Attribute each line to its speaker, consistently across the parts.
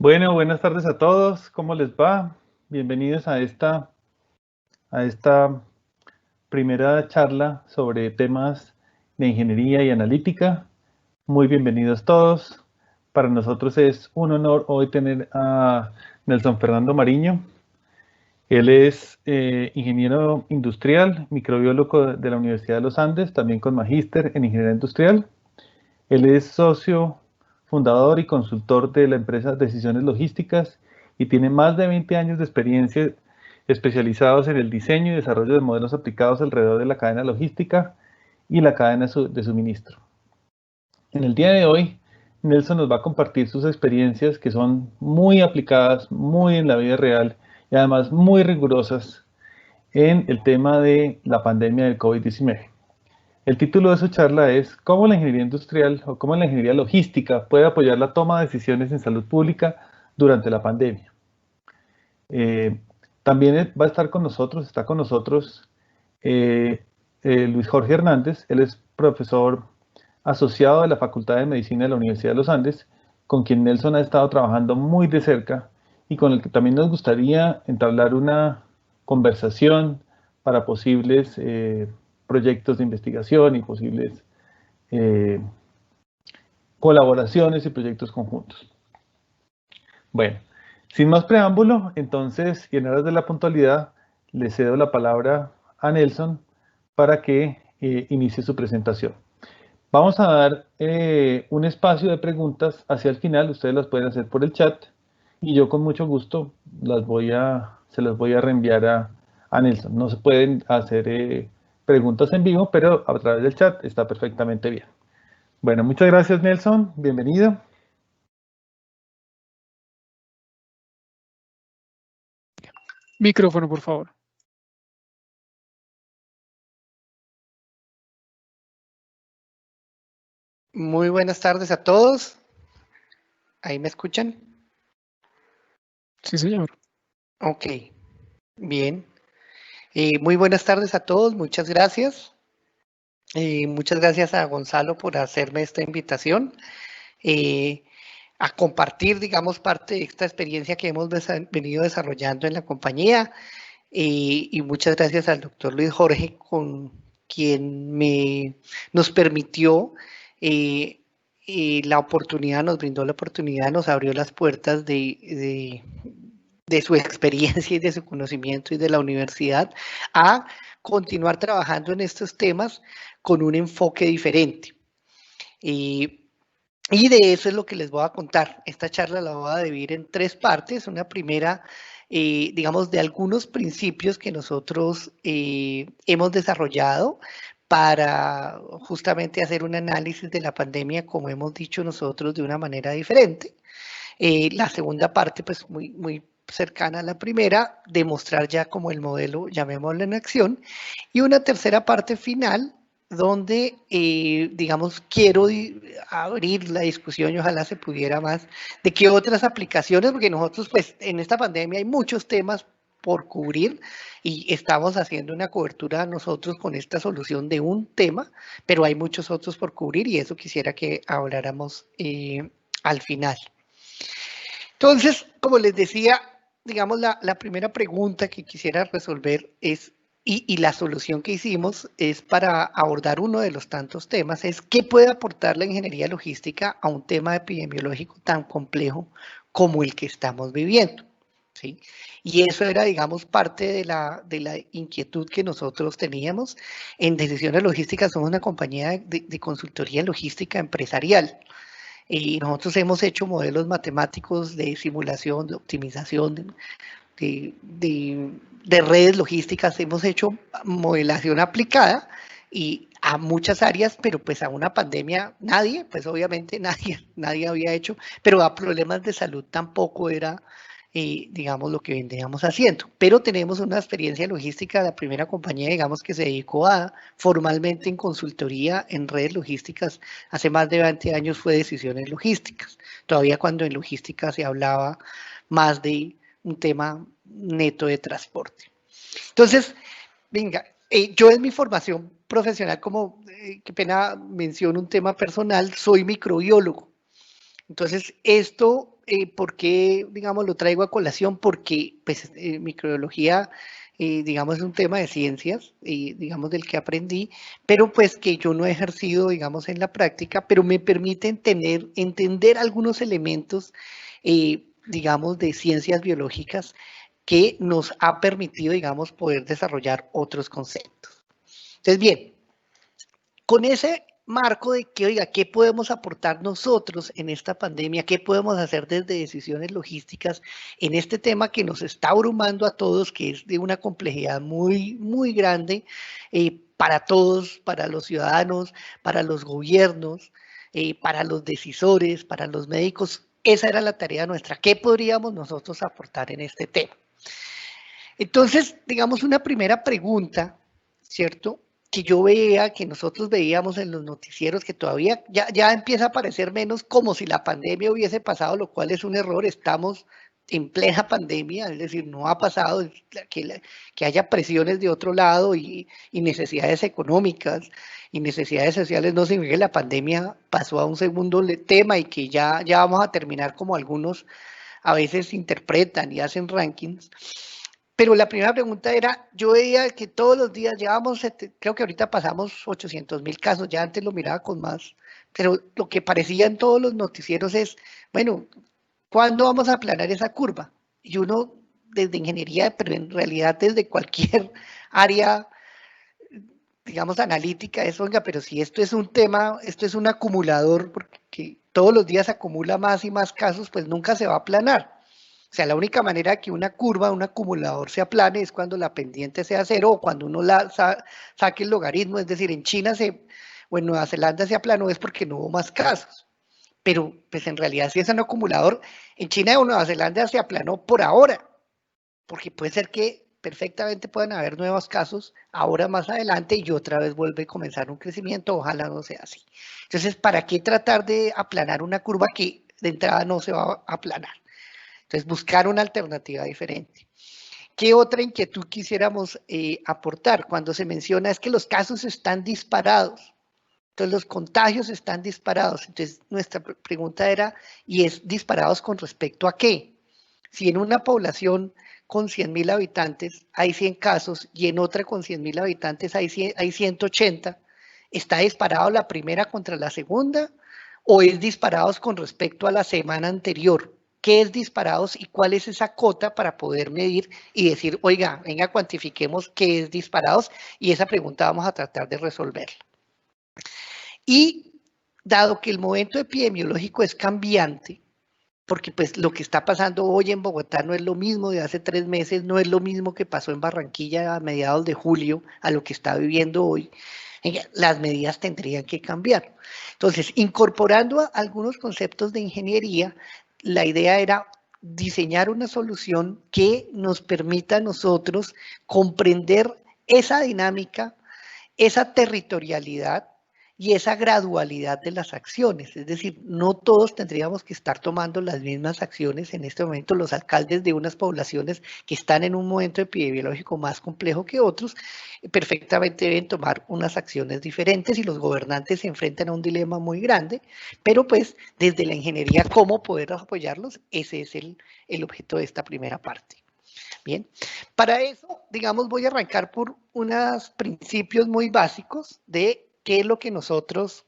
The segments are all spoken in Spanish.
Speaker 1: Bueno, buenas tardes a todos. ¿Cómo les va? Bienvenidos a esta primera charla sobre temas de ingeniería y analítica. Muy bienvenidos todos. Para nosotros es un honor hoy tener a Nelson Fernando Mariño. Él es ingeniero industrial, microbiólogo de la Universidad de los Andes, también con magíster en ingeniería industrial. Él es socio, fundador y consultor de la empresa Decisiones Logísticas y tiene más de 20 años de experiencia especializados en el diseño y desarrollo de modelos aplicados alrededor de la cadena logística y la cadena de suministro. En el día de hoy, Nelson nos va a compartir sus experiencias que son muy aplicadas, muy en la vida real y además muy rigurosas en el tema de la pandemia del COVID-19. El título de su charla es ¿Cómo la ingeniería industrial o cómo la ingeniería logística puede apoyar la toma de decisiones en salud pública durante la pandemia? También va a estar con nosotros, está con nosotros Luis Jorge Hernández. Él es profesor asociado de la Facultad de Medicina de la Universidad de los Andes, con quien Nelson ha estado trabajando muy de cerca y con el que también nos gustaría entablar una conversación para posibles proyectos de investigación y posibles eh, colaboraciones y proyectos conjuntos. Bueno, sin más preámbulo, entonces, y en aras de la puntualidad, le cedo la palabra a Nelson para que inicie su presentación. Vamos a dar un espacio de preguntas hacia el final, ustedes las pueden hacer por el chat y yo con mucho gusto se las voy a reenviar a Nelson. No se pueden hacer preguntas en vivo, pero a través del chat está perfectamente bien. Bueno, muchas gracias Nelson, bienvenido.
Speaker 2: Micrófono, por favor.
Speaker 3: Muy buenas tardes a todos. ¿Ahí me escuchan?
Speaker 2: Sí, señor.
Speaker 3: Ok, bien. Muy buenas tardes a todos, muchas gracias. Muchas gracias a Gonzalo por hacerme esta invitación a compartir, digamos, parte de esta experiencia que hemos venido desarrollando en la compañía. Y muchas gracias al doctor Luis Jorge, con quien nos permitió la oportunidad, nos brindó la oportunidad, nos abrió las puertas de su experiencia y de su conocimiento y de la universidad a continuar trabajando en estos temas con un enfoque diferente. Y de eso es lo que les voy a contar. Esta charla la voy a dividir en tres partes. Una primera, digamos, de algunos principios que nosotros hemos desarrollado para justamente hacer un análisis de la pandemia, como hemos dicho nosotros, de una manera diferente. La segunda parte, pues muy cercana a la primera, demostrar ya como el modelo, llamémoslo en acción. Y una tercera parte final, donde, digamos, quiero abrir la discusión y ojalá se pudiera más, de qué otras aplicaciones, porque nosotros, pues, en esta pandemia hay muchos temas por cubrir y estamos haciendo una cobertura nosotros con esta solución de un tema, pero hay muchos otros por cubrir y eso quisiera que habláramos al final. Entonces, como les decía, digamos, la primera pregunta que quisiera resolver es, y la solución que hicimos es para abordar uno de los tantos temas, es qué puede aportar la ingeniería logística a un tema epidemiológico tan complejo como el que estamos viviendo. ¿Sí? Y eso era, digamos, parte de la inquietud que nosotros teníamos. En Decisiones Logísticas somos una compañía de consultoría logística empresarial. Y nosotros hemos hecho modelos matemáticos de simulación, de optimización, de redes logísticas, hemos hecho modelación aplicada y a muchas áreas, pero pues a una pandemia nadie, pues obviamente nadie había hecho, pero a problemas de salud tampoco era, digamos, lo que veníamos haciendo. Pero tenemos una experiencia logística, la primera compañía, digamos, que se dedicó a formalmente en consultoría en redes logísticas, hace más de 20 años fue Decisiones Logísticas, todavía cuando en logística se hablaba más de un tema neto de transporte. Entonces, venga, yo en mi formación profesional, como qué pena menciono un tema personal, soy microbiólogo. Entonces, esto, ¿por qué, digamos, lo traigo a colación? Porque, pues, microbiología, digamos, es un tema de ciencias, digamos, del que aprendí, pero pues que yo no he ejercido, digamos, en la práctica, pero me permite entender algunos elementos, digamos, de ciencias biológicas que nos ha permitido, digamos, poder desarrollar otros conceptos. Entonces, bien, con ese marco de que, oiga, ¿qué podemos aportar nosotros en esta pandemia? ¿Qué podemos hacer desde decisiones logísticas en este tema que nos está abrumando a todos, que es de una complejidad muy, muy grande para todos, para los ciudadanos, para los gobiernos, para los decisores, para los médicos? Esa era la tarea nuestra. ¿Qué podríamos nosotros aportar en este tema? Entonces, digamos, una primera pregunta, ¿cierto? Que yo veía, que nosotros veíamos en los noticieros, que todavía ya empieza a parecer menos como si la pandemia hubiese pasado, lo cual es un error. Estamos en plena pandemia, es decir, no ha pasado que haya presiones de otro lado y necesidades económicas y necesidades sociales. No significa que la pandemia pasó a un segundo tema y que ya vamos a terminar como algunos a veces interpretan y hacen rankings. Pero la primera pregunta era, yo veía que todos los días llevamos, creo que ahorita pasamos 800.000 casos, ya antes lo miraba con más, pero lo que parecía en todos los noticieros es, bueno, ¿cuándo vamos a aplanar esa curva? Y uno desde ingeniería, pero en realidad desde cualquier área, digamos, analítica, es, oiga, pero si esto es un tema, esto es un acumulador, porque todos los días acumula más y más casos, pues nunca se va a aplanar. O sea, la única manera que una curva, un acumulador se aplane es cuando la pendiente sea cero o cuando uno saque el logaritmo. Es decir, en China o en Nueva Zelanda se aplanó es porque no hubo más casos. Pero pues en realidad si es un acumulador, en China o Nueva Zelanda se aplanó por ahora, porque puede ser que perfectamente puedan haber nuevos casos ahora más adelante y otra vez vuelve a comenzar un crecimiento, ojalá no sea así. Entonces, ¿para qué tratar de aplanar una curva que de entrada no se va a aplanar? Entonces, buscar una alternativa diferente. ¿Qué otra inquietud quisiéramos aportar? Cuando se menciona es que los casos están disparados, entonces los contagios están disparados. Entonces, nuestra pregunta era, ¿y es disparados con respecto a qué? Si en una población con 100.000 habitantes hay 100 casos y en otra con 100.000 habitantes hay 180, ¿está disparado la primera contra la segunda o es disparados con respecto a la semana anterior? ¿Qué es disparados y cuál es esa cota para poder medir y decir, oiga, venga, cuantifiquemos qué es disparados? Y esa pregunta vamos a tratar de resolverla. Y dado que el momento epidemiológico es cambiante, porque pues lo que está pasando hoy en Bogotá no es lo mismo de hace 3 meses, no es lo mismo que pasó en Barranquilla a mediados de julio a lo que está viviendo hoy, las medidas tendrían que cambiar. Entonces, incorporando algunos conceptos de ingeniería, la idea era diseñar una solución que nos permita a nosotros comprender esa dinámica, esa territorialidad y esa gradualidad de las acciones. Es decir, no todos tendríamos que estar tomando las mismas acciones en este momento. Los alcaldes de unas poblaciones que están en un momento epidemiológico más complejo que otros, perfectamente deben tomar unas acciones diferentes y los gobernantes se enfrentan a un dilema muy grande, pero pues desde la ingeniería, ¿cómo poder apoyarlos? Ese es el objeto de esta primera parte. Bien, para eso, digamos, voy a arrancar por unos principios muy básicos de qué es lo que nosotros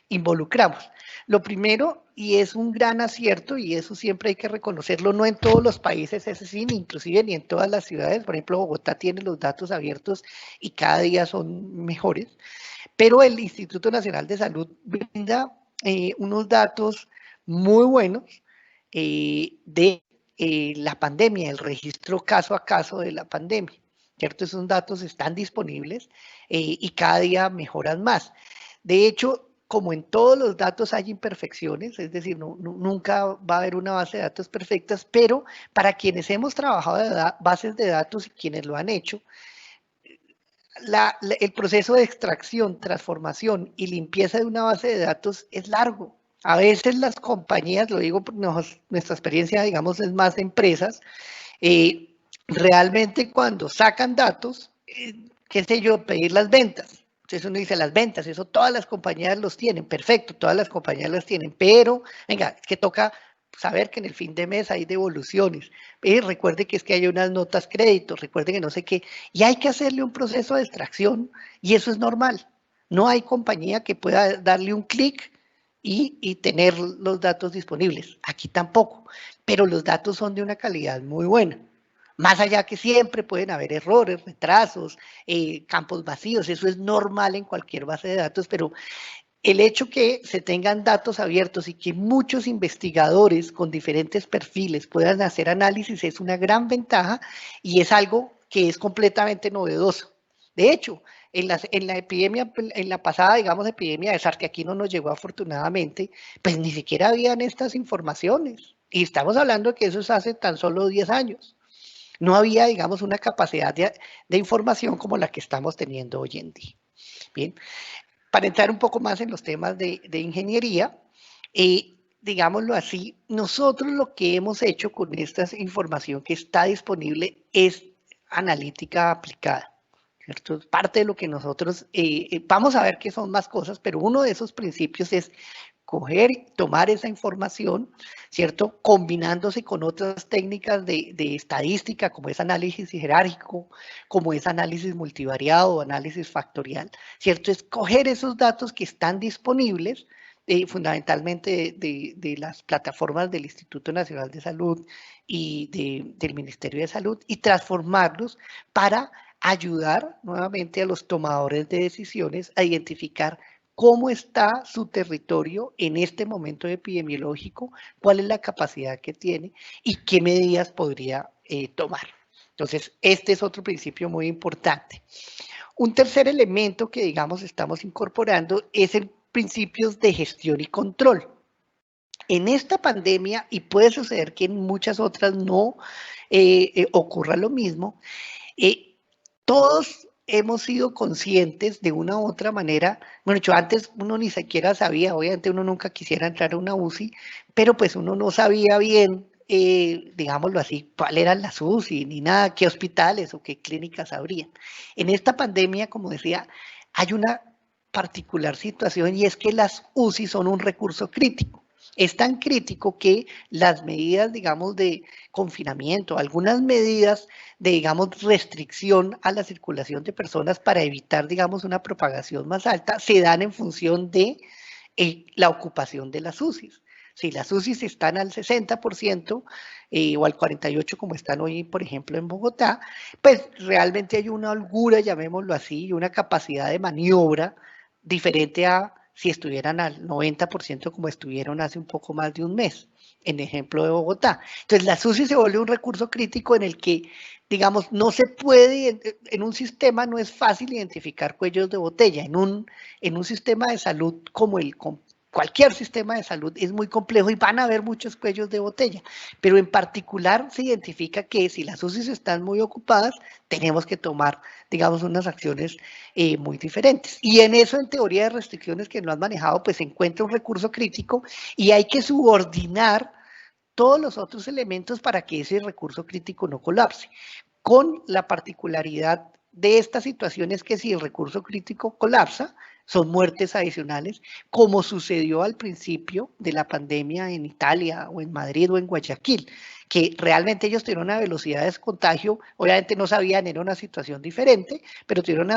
Speaker 3: involucramos. Lo primero, y es un gran acierto, y eso siempre hay que reconocerlo, no en todos los países es así, ni inclusive ni en todas las ciudades. Por ejemplo, Bogotá tiene los datos abiertos y cada día son mejores, pero el Instituto Nacional de Salud brinda unos datos muy buenos de la pandemia, el registro caso a caso de la pandemia, ¿cierto? Esos datos están disponibles y cada día mejoran más. De hecho, como en todos los datos hay imperfecciones, es decir, nunca va a haber una base de datos perfectas, pero para quienes hemos trabajado de bases de datos y quienes lo han hecho, el proceso de extracción, transformación y limpieza de una base de datos es largo. A veces las compañías, lo digo, nuestra experiencia, digamos, es más de empresas, realmente cuando sacan datos, qué sé yo, pedir las ventas. Entonces uno dice, las ventas, eso todas las compañías los tienen, perfecto, todas las compañías las tienen, pero venga, es que toca saber que en el fin de mes hay devoluciones. Recuerde que es que hay unas notas crédito, recuerde que no sé qué, y hay que hacerle un proceso de extracción y eso es normal. No hay compañía que pueda darle un clic y tener los datos disponibles. Aquí tampoco, pero los datos son de una calidad muy buena. Más allá que siempre pueden haber errores, retrasos, campos vacíos, eso es normal en cualquier base de datos, pero el hecho que se tengan datos abiertos y que muchos investigadores con diferentes perfiles puedan hacer análisis es una gran ventaja y es algo que es completamente novedoso. De hecho, en la epidemia, en la pasada, digamos, epidemia de SARS, que aquí no nos llegó afortunadamente, pues ni siquiera habían estas informaciones. Y estamos hablando de que eso es hace tan solo 10 años. No había, digamos, una capacidad de información como la que estamos teniendo hoy en día. Bien, para entrar un poco más en los temas de ingeniería, digámoslo así, nosotros lo que hemos hecho con esta información que está disponible es analítica aplicada. ¿Cierto? Parte de lo que nosotros, vamos a ver que son más cosas, pero uno de esos principios es coger, tomar esa información, ¿cierto? Combinándose con otras técnicas de estadística, como es análisis jerárquico, como es análisis multivariado, análisis factorial, ¿cierto? Es coger esos datos que están disponibles, fundamentalmente de las plataformas del Instituto Nacional de Salud y del Ministerio de Salud, y transformarlos para ayudar nuevamente a los tomadores de decisiones a identificar cómo está su territorio en este momento epidemiológico, cuál es la capacidad que tiene y qué medidas podría tomar. Entonces, este es otro principio muy importante. Un tercer elemento que, digamos, estamos incorporando es el principios de gestión y control. En esta pandemia, y puede suceder que en muchas otras no ocurra lo mismo, todos hemos sido conscientes de una u otra manera, bueno, yo antes uno ni siquiera sabía, obviamente uno nunca quisiera entrar a una UCI, pero pues uno no sabía bien, digámoslo así, cuál eran las UCI, ni nada, qué hospitales o qué clínicas habrían. En esta pandemia, como decía, hay una particular situación y es que las UCI son un recurso crítico. Es tan crítico que las medidas, digamos, de confinamiento, algunas medidas de, digamos, restricción a la circulación de personas para evitar, digamos, una propagación más alta, se dan en función de la ocupación de las UCIs. Si las UCIs están al 60% o al 48% como están hoy, por ejemplo, en Bogotá, pues realmente hay una holgura, llamémoslo así, y una capacidad de maniobra diferente a si estuvieran al 90% como estuvieron hace un poco más de un mes, en ejemplo de Bogotá. Entonces la UCI se vuelve un recurso crítico en el que, digamos, no se puede, en un sistema no es fácil identificar cuellos de botella, en un sistema de salud como cualquier sistema de salud es muy complejo y van a haber muchos cuellos de botella, pero en particular se identifica que si las UCIs están muy ocupadas, tenemos que tomar, digamos, unas acciones muy diferentes. Y en eso, en teoría de restricciones que no han manejado, pues se encuentra un recurso crítico y hay que subordinar todos los otros elementos para que ese recurso crítico no colapse. Con la particularidad de esta situación es que si el recurso crítico colapsa, son muertes adicionales, como sucedió al principio de la pandemia en Italia o en Madrid o en Guayaquil, que realmente ellos tuvieron una velocidad de contagio, obviamente no sabían, era una situación diferente, pero tuvieron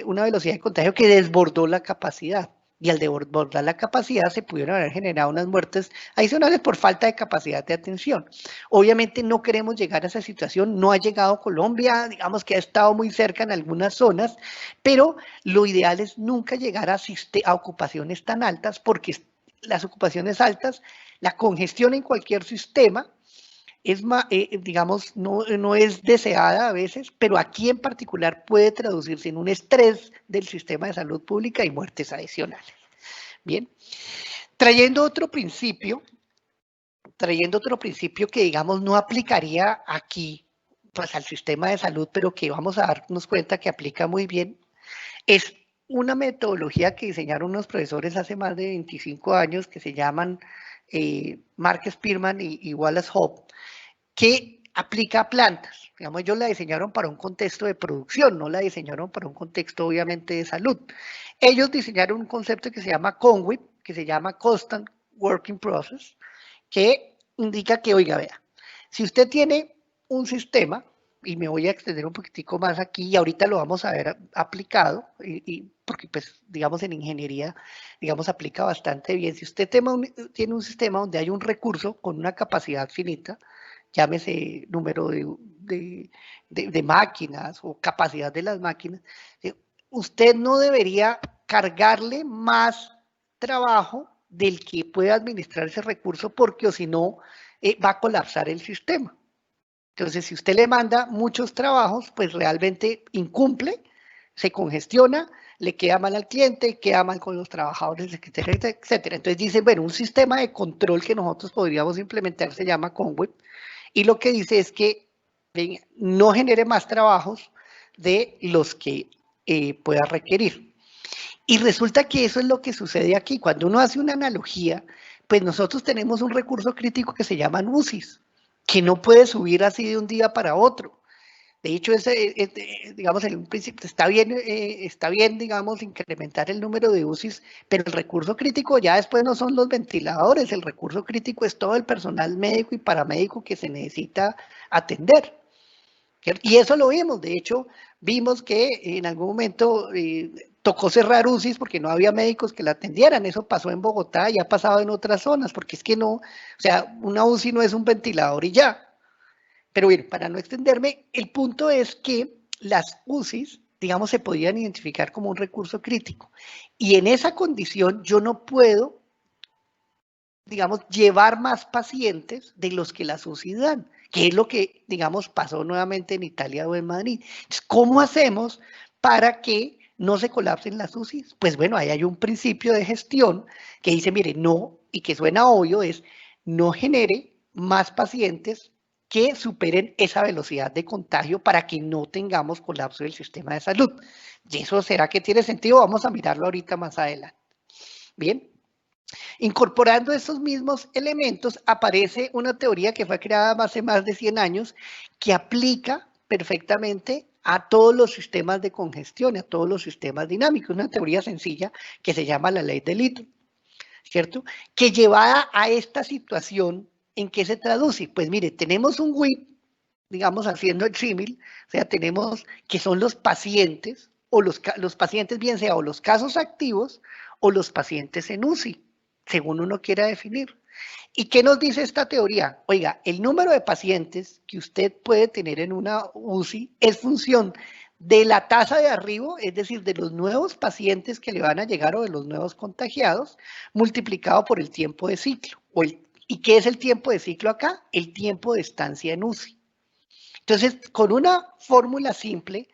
Speaker 3: una velocidad de contagio que desbordó la capacidad. Y al desbordar la capacidad se pudieron haber generado unas muertes adicionales por falta de capacidad de atención. Obviamente no queremos llegar a esa situación, no ha llegado Colombia, digamos que ha estado muy cerca en algunas zonas, pero lo ideal es nunca llegar a ocupaciones tan altas porque las ocupaciones altas, la congestión en cualquier sistema, es digamos, no es deseada a veces, pero aquí en particular puede traducirse en un estrés del sistema de salud pública y muertes adicionales. Bien, trayendo otro principio que, digamos, no aplicaría aquí, pues al sistema de salud, pero que vamos a darnos cuenta que aplica muy bien, es una metodología que diseñaron unos profesores hace más de 25 años que se llaman Mark Spearman y Wallace Hope, que aplica a plantas. Digamos, ellos la diseñaron para un contexto de producción, no la diseñaron para un contexto obviamente de salud. Ellos diseñaron un concepto que se llama CONWIP, que se llama Constant Working Process, que indica que, oiga, vea, si usted tiene un sistema, y me voy a extender un poquitico más aquí, y ahorita lo vamos a ver aplicado, porque pues, digamos, en ingeniería, digamos, aplica bastante bien. Si usted tiene un sistema donde hay un recurso con una capacidad finita, llámese número de máquinas o capacidad de las máquinas, usted no debería cargarle más trabajo del que puede administrar ese recurso, porque o si no, va a colapsar el sistema. Entonces, si usted le manda muchos trabajos, pues realmente incumple, se congestiona, le queda mal al cliente, queda mal con los trabajadores, etcétera, etcétera. Entonces dicen, bueno, un sistema de control que nosotros podríamos implementar se llama CONWIP, y lo que dice es que no genere más trabajos de los que pueda requerir. Y resulta que eso es lo que sucede aquí. Cuando uno hace una analogía, pues nosotros tenemos un recurso crítico que se llama UCIs, que no puede subir así de un día para otro. De hecho, digamos, en un principio está bien, digamos, incrementar el número de UCIs, pero el recurso crítico ya después no son los ventiladores, el recurso crítico es todo el personal médico y paramédico que se necesita atender. Y eso lo vimos, de hecho, vimos que en algún momento tocó cerrar UCIs porque no había médicos que la atendieran. Eso pasó en Bogotá y ha pasado en otras zonas, porque es que no, o sea, una UCI no es un ventilador y ya. Pero bien, para no extenderme, el punto es que las UCIs, digamos, se podían identificar como un recurso crítico. Y en esa condición yo no puedo, digamos, llevar más pacientes de los que las UCI dan, que es lo que, digamos, pasó nuevamente en Italia o en Madrid. Entonces, ¿cómo hacemos para que no se colapsen las UCIs? Pues bueno, ahí hay un principio de gestión que dice, mire, no, y que suena obvio, es no genere más pacientes que superen esa velocidad de contagio para que no tengamos colapso del sistema de salud. ¿Y eso será que tiene sentido? Vamos a mirarlo ahorita más adelante. Bien. Incorporando estos mismos elementos, aparece una teoría que fue creada hace más de 100 años, que aplica perfectamente a todos los sistemas de congestión, a todos los sistemas dinámicos. Una teoría sencilla que se llama la ley de Little, ¿cierto? Que llevada a esta situación, ¿en qué se traduce? Pues mire, tenemos un WIP, digamos, haciendo el símil, o sea, tenemos que son los pacientes, o los pacientes bien sea o los casos activos o los pacientes en UCI, según uno quiera definir. ¿Y qué nos dice esta teoría? Oiga, el número de pacientes que usted puede tener en una UCI es función de la tasa de arribo, es decir, de los nuevos pacientes que le van a llegar o de los nuevos contagiados, multiplicado por el tiempo de ciclo. ¿Y qué es el tiempo de ciclo acá? El tiempo de estancia en UCI. Entonces, con una fórmula simple,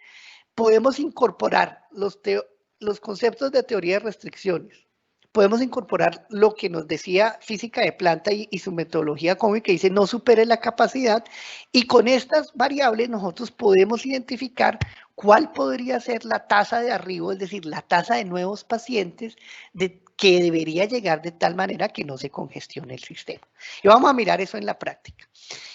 Speaker 3: podemos incorporar los conceptos de teoría de restricciones. Podemos incorporar lo que nos decía física de planta y su metodología CONWIP, que dice no supere la capacidad, y con estas variables nosotros podemos identificar cuál podría ser la tasa de arribo, es decir, la tasa de nuevos pacientes que debería llegar de tal manera que no se congestione el sistema. Y vamos a mirar eso en la práctica.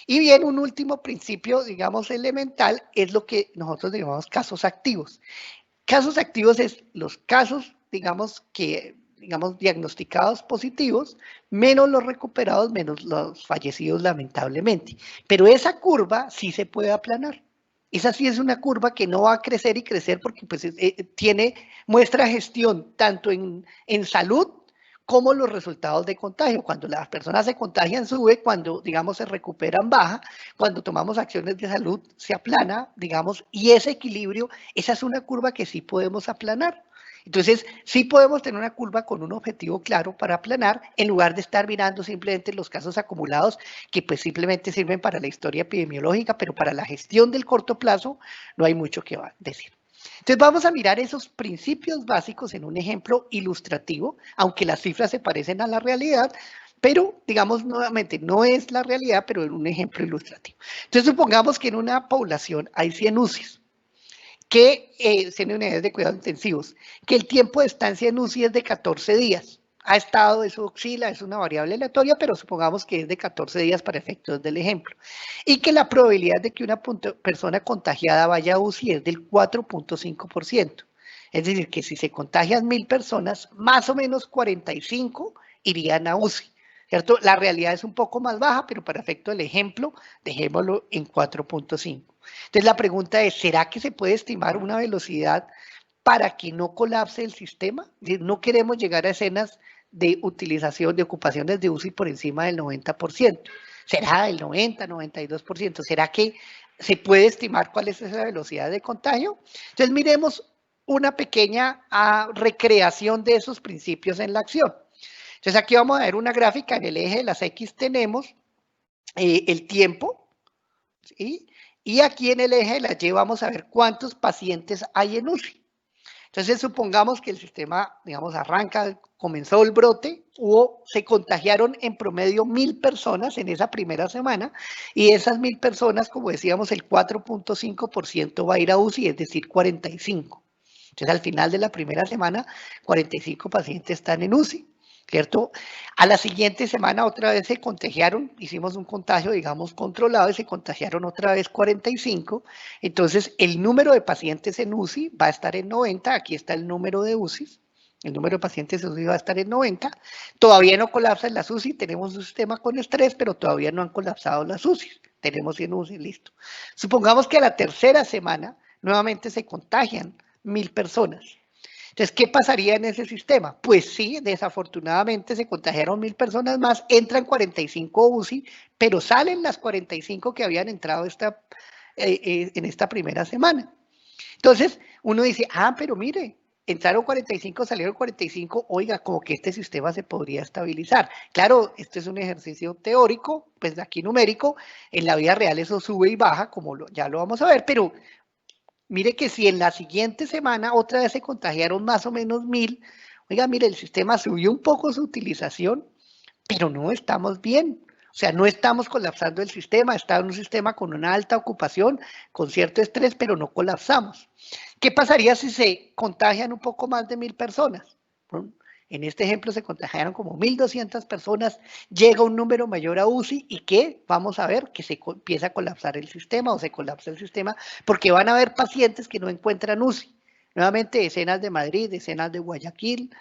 Speaker 3: Y bien, un último principio, digamos, elemental, es lo que nosotros llamamos casos activos. Casos activos es los casos, digamos, diagnosticados positivos, menos los recuperados, menos los fallecidos, lamentablemente. Pero esa curva sí se puede aplanar. Esa sí es una curva que no va a crecer y crecer porque pues, muestra gestión tanto en salud como los resultados de contagio. Cuando las personas se contagian sube, cuando, digamos, se recuperan baja, cuando tomamos acciones de salud se aplana, digamos, y ese equilibrio, esa es una curva que sí podemos aplanar. Entonces, sí podemos tener una curva con un objetivo claro para aplanar, en lugar de estar mirando simplemente los casos acumulados, que pues simplemente sirven para la historia epidemiológica, pero para la gestión del corto plazo no hay mucho que decir. Entonces vamos a mirar esos principios básicos en un ejemplo ilustrativo, aunque las cifras se parecen a la realidad, pero digamos nuevamente no es la realidad, pero en un ejemplo ilustrativo. Entonces supongamos que en una población hay 100 UCIs, que 100 unidades de cuidados intensivos, que el tiempo de estancia en UCI es de 14 días. ha estado, eso oscila, es una variable aleatoria, pero supongamos que es de 14 días para efectos del ejemplo. Y que la probabilidad de que una persona contagiada vaya a UCI es del 4.5%. Es decir, que si se contagian 1000 personas, más o menos 45 irían a UCI. ¿Cierto? La realidad es un poco más baja, pero para efecto del ejemplo, dejémoslo en 4.5. Entonces la pregunta es, ¿será que se puede estimar una velocidad para que no colapse el sistema? No queremos llegar a escenas de utilización, de ocupaciones de UCI por encima del 90%. ¿Será el 90, 92%? ¿Será que se puede estimar cuál es esa velocidad de contagio? Entonces miremos una pequeña recreación de esos principios en la acción. Entonces aquí vamos a ver una gráfica. En el eje de las X tenemos el tiempo, ¿sí? Y aquí en el eje de la Y vamos a ver cuántos pacientes hay en UCI. Entonces supongamos que el sistema, digamos, arranca, comenzó el brote, se contagiaron en promedio 1000 personas en esa primera semana, y esas 1000 personas, como decíamos, el 4.5% va a ir a UCI, es decir, 45. Entonces al final de la primera semana, 45 pacientes están en UCI. ¿Cierto? A la siguiente semana otra vez se contagiaron, hicimos un contagio, digamos, controlado y se contagiaron otra vez 45. Entonces, el número de pacientes en UCI va a estar en 90. Aquí está el número de UCI. El número de pacientes en UCI va a estar en 90. Todavía no colapsan las UCI. Tenemos un sistema con estrés, pero todavía no han colapsado las UCI. Tenemos 100 UCI, listo. Supongamos que a la tercera semana nuevamente se contagian 1000 personas. Entonces, ¿qué pasaría en ese sistema? Pues sí, desafortunadamente se contagiaron 1000 personas más, entran 45 UCI, pero salen las 45 que habían entrado en esta primera semana. Entonces, uno dice, pero mire, entraron 45, salieron 45, oiga, como que este sistema se podría estabilizar. Claro, este es un ejercicio teórico, pues aquí numérico, en la vida real eso sube y baja, como ya lo vamos a ver, pero mire que si en la siguiente semana otra vez se contagiaron más o menos 1000, oiga, mire, el sistema subió un poco su utilización, pero no estamos bien. O sea, no estamos colapsando el sistema, está en un sistema con una alta ocupación, con cierto estrés, pero no colapsamos. ¿Qué pasaría si se contagian un poco más de 1000 personas? En este ejemplo se contagiaron como 1200 personas, llega un número mayor a UCI y ¿qué? Vamos a ver que se empieza a colapsar el sistema o se colapsa el sistema porque van a haber pacientes que no encuentran UCI. Nuevamente escenas de Madrid, escenas de Guayaquil,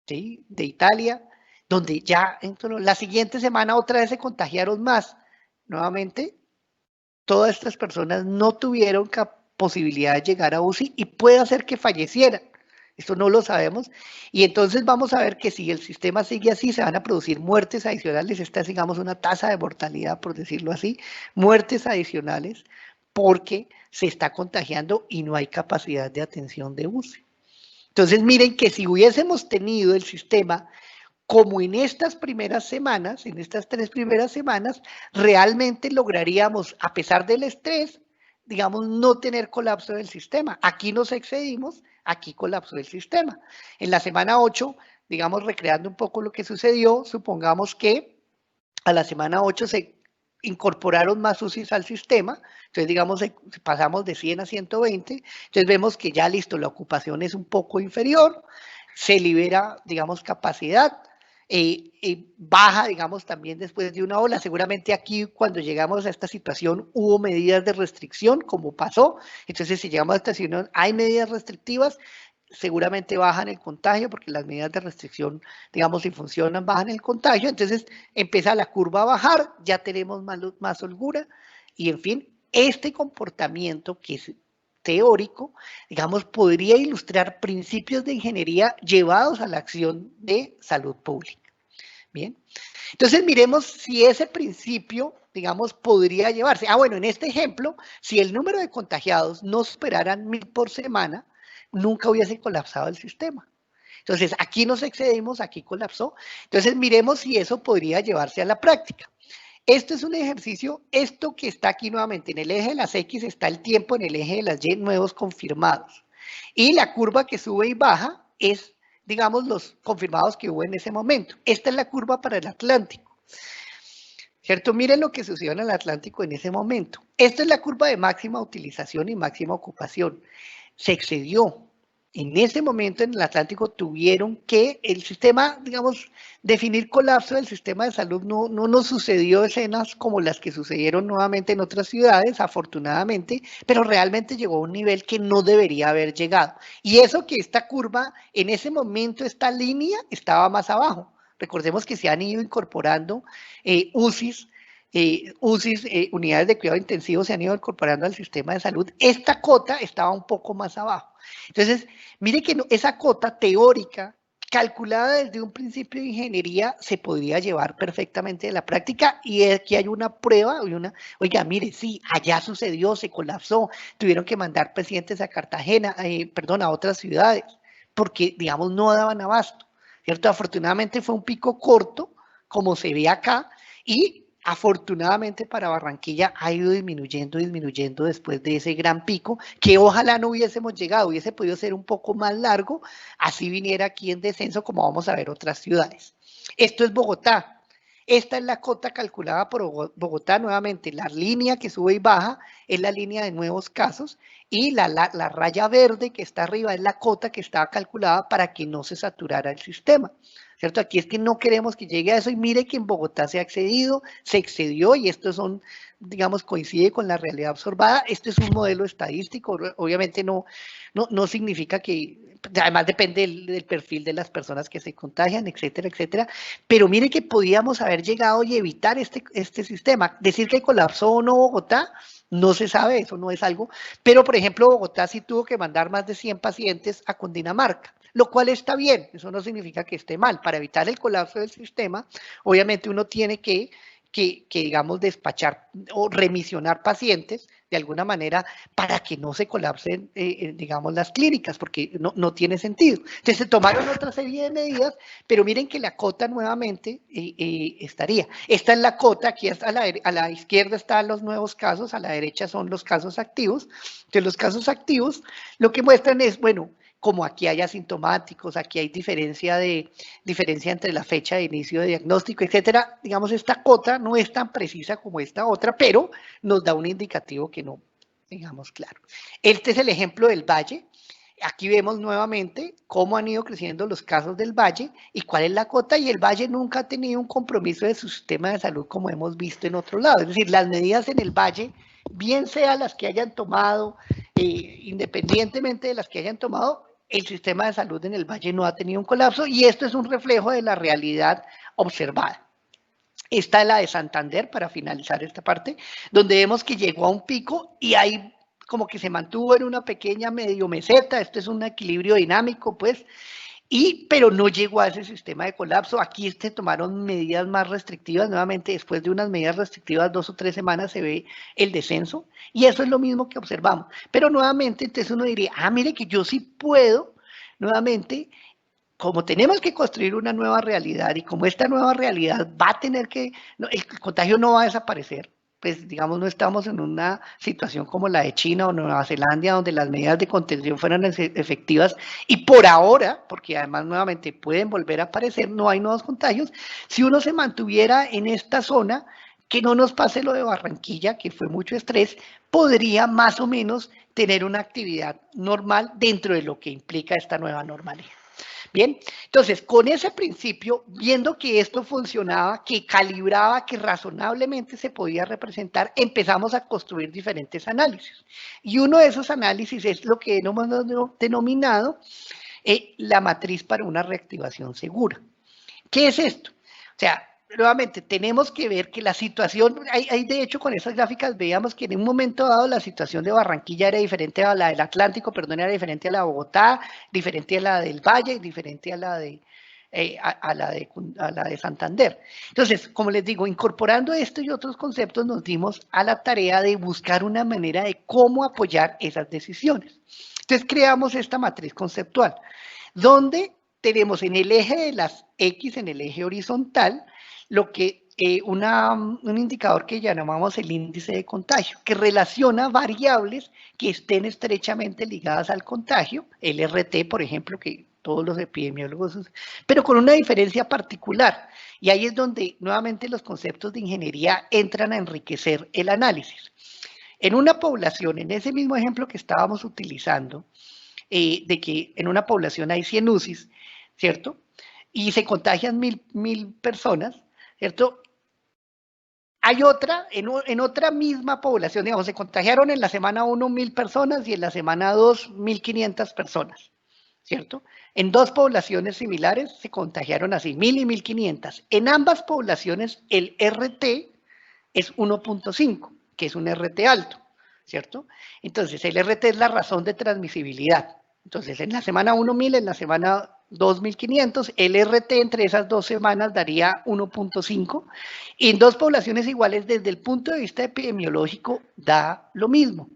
Speaker 3: ¿sí? De Italia, donde ya la siguiente semana otra vez se contagiaron más. Nuevamente, todas estas personas no tuvieron posibilidad de llegar a UCI y puede hacer que fallecieran. Esto no lo sabemos. Y entonces vamos a ver que si el sistema sigue así, se van a producir muertes adicionales. Esta es, digamos, una tasa de mortalidad, por decirlo así, muertes adicionales, porque se está contagiando y no hay capacidad de atención de UCI. Entonces, miren que si hubiésemos tenido el sistema como en estas primeras semanas, en estas 3 primeras semanas, realmente lograríamos, a pesar del estrés, digamos, no tener colapso del sistema. Aquí nos excedimos, aquí colapsó el sistema. En la semana 8, digamos, recreando un poco lo que sucedió, supongamos que a la semana 8 se incorporaron más UCIs al sistema, entonces digamos pasamos de 100 a 120, entonces vemos que ya listo, la ocupación es un poco inferior, se libera, digamos, capacidad, baja, digamos, también después de una ola. Seguramente aquí cuando llegamos a esta situación hubo medidas de restricción, como pasó, entonces si llegamos a esta situación hay medidas restrictivas, seguramente bajan el contagio, porque las medidas de restricción, digamos, si funcionan, bajan el contagio, entonces empieza la curva a bajar, ya tenemos más holgura, y en fin, este comportamiento que es teórico, digamos, podría ilustrar principios de ingeniería llevados a la acción de salud pública. Bien, entonces miremos si ese principio, digamos, podría llevarse. Bueno, en este ejemplo, si el número de contagiados no superaran 1000 por semana, nunca hubiese colapsado el sistema. Entonces, aquí nos excedimos, aquí colapsó. Entonces, miremos si eso podría llevarse a la práctica. Esto es un ejercicio, esto que está aquí nuevamente en el eje de las X está el tiempo, en el eje de las Y nuevos confirmados. Y la curva que sube y baja es, digamos, los confirmados que hubo en ese momento. Esta es la curva para el Atlántico. ¿Cierto? Miren lo que sucedió en el Atlántico en ese momento. Esta es la curva de máxima utilización y máxima ocupación. Se excedió. En ese momento en el Atlántico tuvieron que el sistema, digamos, definir colapso del sistema de salud no nos sucedió escenas como las que sucedieron nuevamente en otras ciudades, afortunadamente, pero realmente llegó a un nivel que no debería haber llegado. Y eso que esta curva, en ese momento, esta línea estaba más abajo. Recordemos que se han ido incorporando UCIs, unidades de cuidado intensivo se han ido incorporando al sistema de salud. Esta cota estaba un poco más abajo. Entonces, mire que esa cota teórica, calculada desde un principio de ingeniería, se podría llevar perfectamente a la práctica y aquí hay una prueba, oiga, mire, sí, allá sucedió, se colapsó, tuvieron que mandar pacientes a Cartagena, a otras ciudades, porque, digamos, no daban abasto, ¿cierto? Afortunadamente fue un pico corto, como se ve acá, y afortunadamente para Barranquilla ha ido disminuyendo después de ese gran pico, que ojalá no hubiésemos llegado, hubiese podido ser un poco más largo, así viniera aquí en descenso como vamos a ver otras ciudades. Esto es Bogotá. Esta es la cota calculada por Bogotá, nuevamente la línea que sube y baja es la línea de nuevos casos y la raya verde que está arriba es la cota que estaba calculada para que no se saturara el sistema. ¿Cierto? Aquí es que no queremos que llegue a eso y mire que en Bogotá se ha excedido, se excedió y estos son, digamos, coincide con la realidad observada. Este es un modelo estadístico, obviamente no significa que, además depende del perfil de las personas que se contagian, etcétera, etcétera, pero mire que podíamos haber llegado y evitar este sistema. Decir que colapsó o no Bogotá, no se sabe, eso no es algo, pero por ejemplo Bogotá sí tuvo que mandar más de 100 pacientes a Cundinamarca, lo cual está bien, eso no significa que esté mal. Para evitar el colapso del sistema, obviamente uno tiene que digamos, despachar o remisionar pacientes de alguna manera para que no se colapsen, digamos, las clínicas, porque no tiene sentido. Entonces se tomaron otra serie de medidas, pero miren que la cota nuevamente estaría. Esta es la cota, aquí a la izquierda están los nuevos casos, a la derecha son los casos activos. Entonces los casos activos lo que muestran es, bueno, como aquí hay asintomáticos, aquí hay diferencia entre la fecha de inicio de diagnóstico, etcétera. Digamos, esta cota no es tan precisa como esta otra, pero nos da un indicativo que no, digamos, claro. Este es el ejemplo del Valle. Aquí vemos nuevamente cómo han ido creciendo los casos del Valle y cuál es la cota, y el Valle nunca ha tenido un compromiso de su sistema de salud como hemos visto en otro lado. Es decir, las medidas en el Valle, bien sean las que hayan tomado, independientemente de las que hayan tomado, el sistema de salud en el Valle no ha tenido un colapso y esto es un reflejo de la realidad observada. Esta es la de Santander, para finalizar esta parte, donde vemos que llegó a un pico y ahí como que se mantuvo en una pequeña medio meseta, esto es un equilibrio dinámico, pues, pero no llegó a ese sistema de colapso. Aquí se tomaron medidas más restrictivas, nuevamente después de unas medidas restrictivas 2 o 3 semanas se ve el descenso y eso es lo mismo que observamos. Pero nuevamente entonces uno diría, mire que yo sí puedo, nuevamente, como tenemos que construir una nueva realidad y como esta nueva realidad va a tener que, el contagio no va a desaparecer, pues digamos no estamos en una situación como la de China o Nueva Zelanda donde las medidas de contención fueran efectivas y por ahora, porque además nuevamente pueden volver a aparecer, no hay nuevos contagios, si uno se mantuviera en esta zona, que no nos pase lo de Barranquilla, que fue mucho estrés, podría más o menos tener una actividad normal dentro de lo que implica esta nueva normalidad. Bien, entonces con ese principio, viendo que esto funcionaba, que calibraba, que razonablemente se podía representar, empezamos a construir diferentes análisis. Y uno de esos análisis es lo que hemos denominado la matriz para una reactivación segura. ¿Qué es esto? O sea, nuevamente, tenemos que ver que la situación, hay de hecho con esas gráficas veíamos que en un momento dado la situación de Barranquilla era diferente a la del Atlántico, perdón, era diferente a la de Bogotá, diferente a la del Valle, diferente a la de Santander. Entonces, como les digo, incorporando esto y otros conceptos nos dimos a la tarea de buscar una manera de cómo apoyar esas decisiones. Entonces creamos esta matriz conceptual, donde tenemos en el eje de las X, en el eje horizontal, lo que un indicador que ya llamamos el índice de contagio, que relaciona variables que estén estrechamente ligadas al contagio, el RT, por ejemplo, que todos los epidemiólogos usan, pero con una diferencia particular. Y ahí es donde nuevamente los conceptos de ingeniería entran a enriquecer el análisis. En una población, en ese mismo ejemplo que estábamos utilizando, de que en una población hay 100 UCIs, ¿cierto? Y se contagian 1000 personas, ¿cierto? Hay otra, en otra misma población, digamos, se contagiaron en la semana 1 1000 personas y en la semana 2 1500 personas, ¿cierto? En dos poblaciones similares se contagiaron así, 1000 y 1500. En ambas poblaciones el RT es 1.5, que es un RT alto, ¿cierto? Entonces, el RT es la razón de transmisibilidad. Entonces, en la semana 1, 1000, en la semana 2, 1500, el RT entre esas 2 semanas daría 1.5. Y en dos poblaciones iguales, desde el punto de vista epidemiológico, da lo mismo.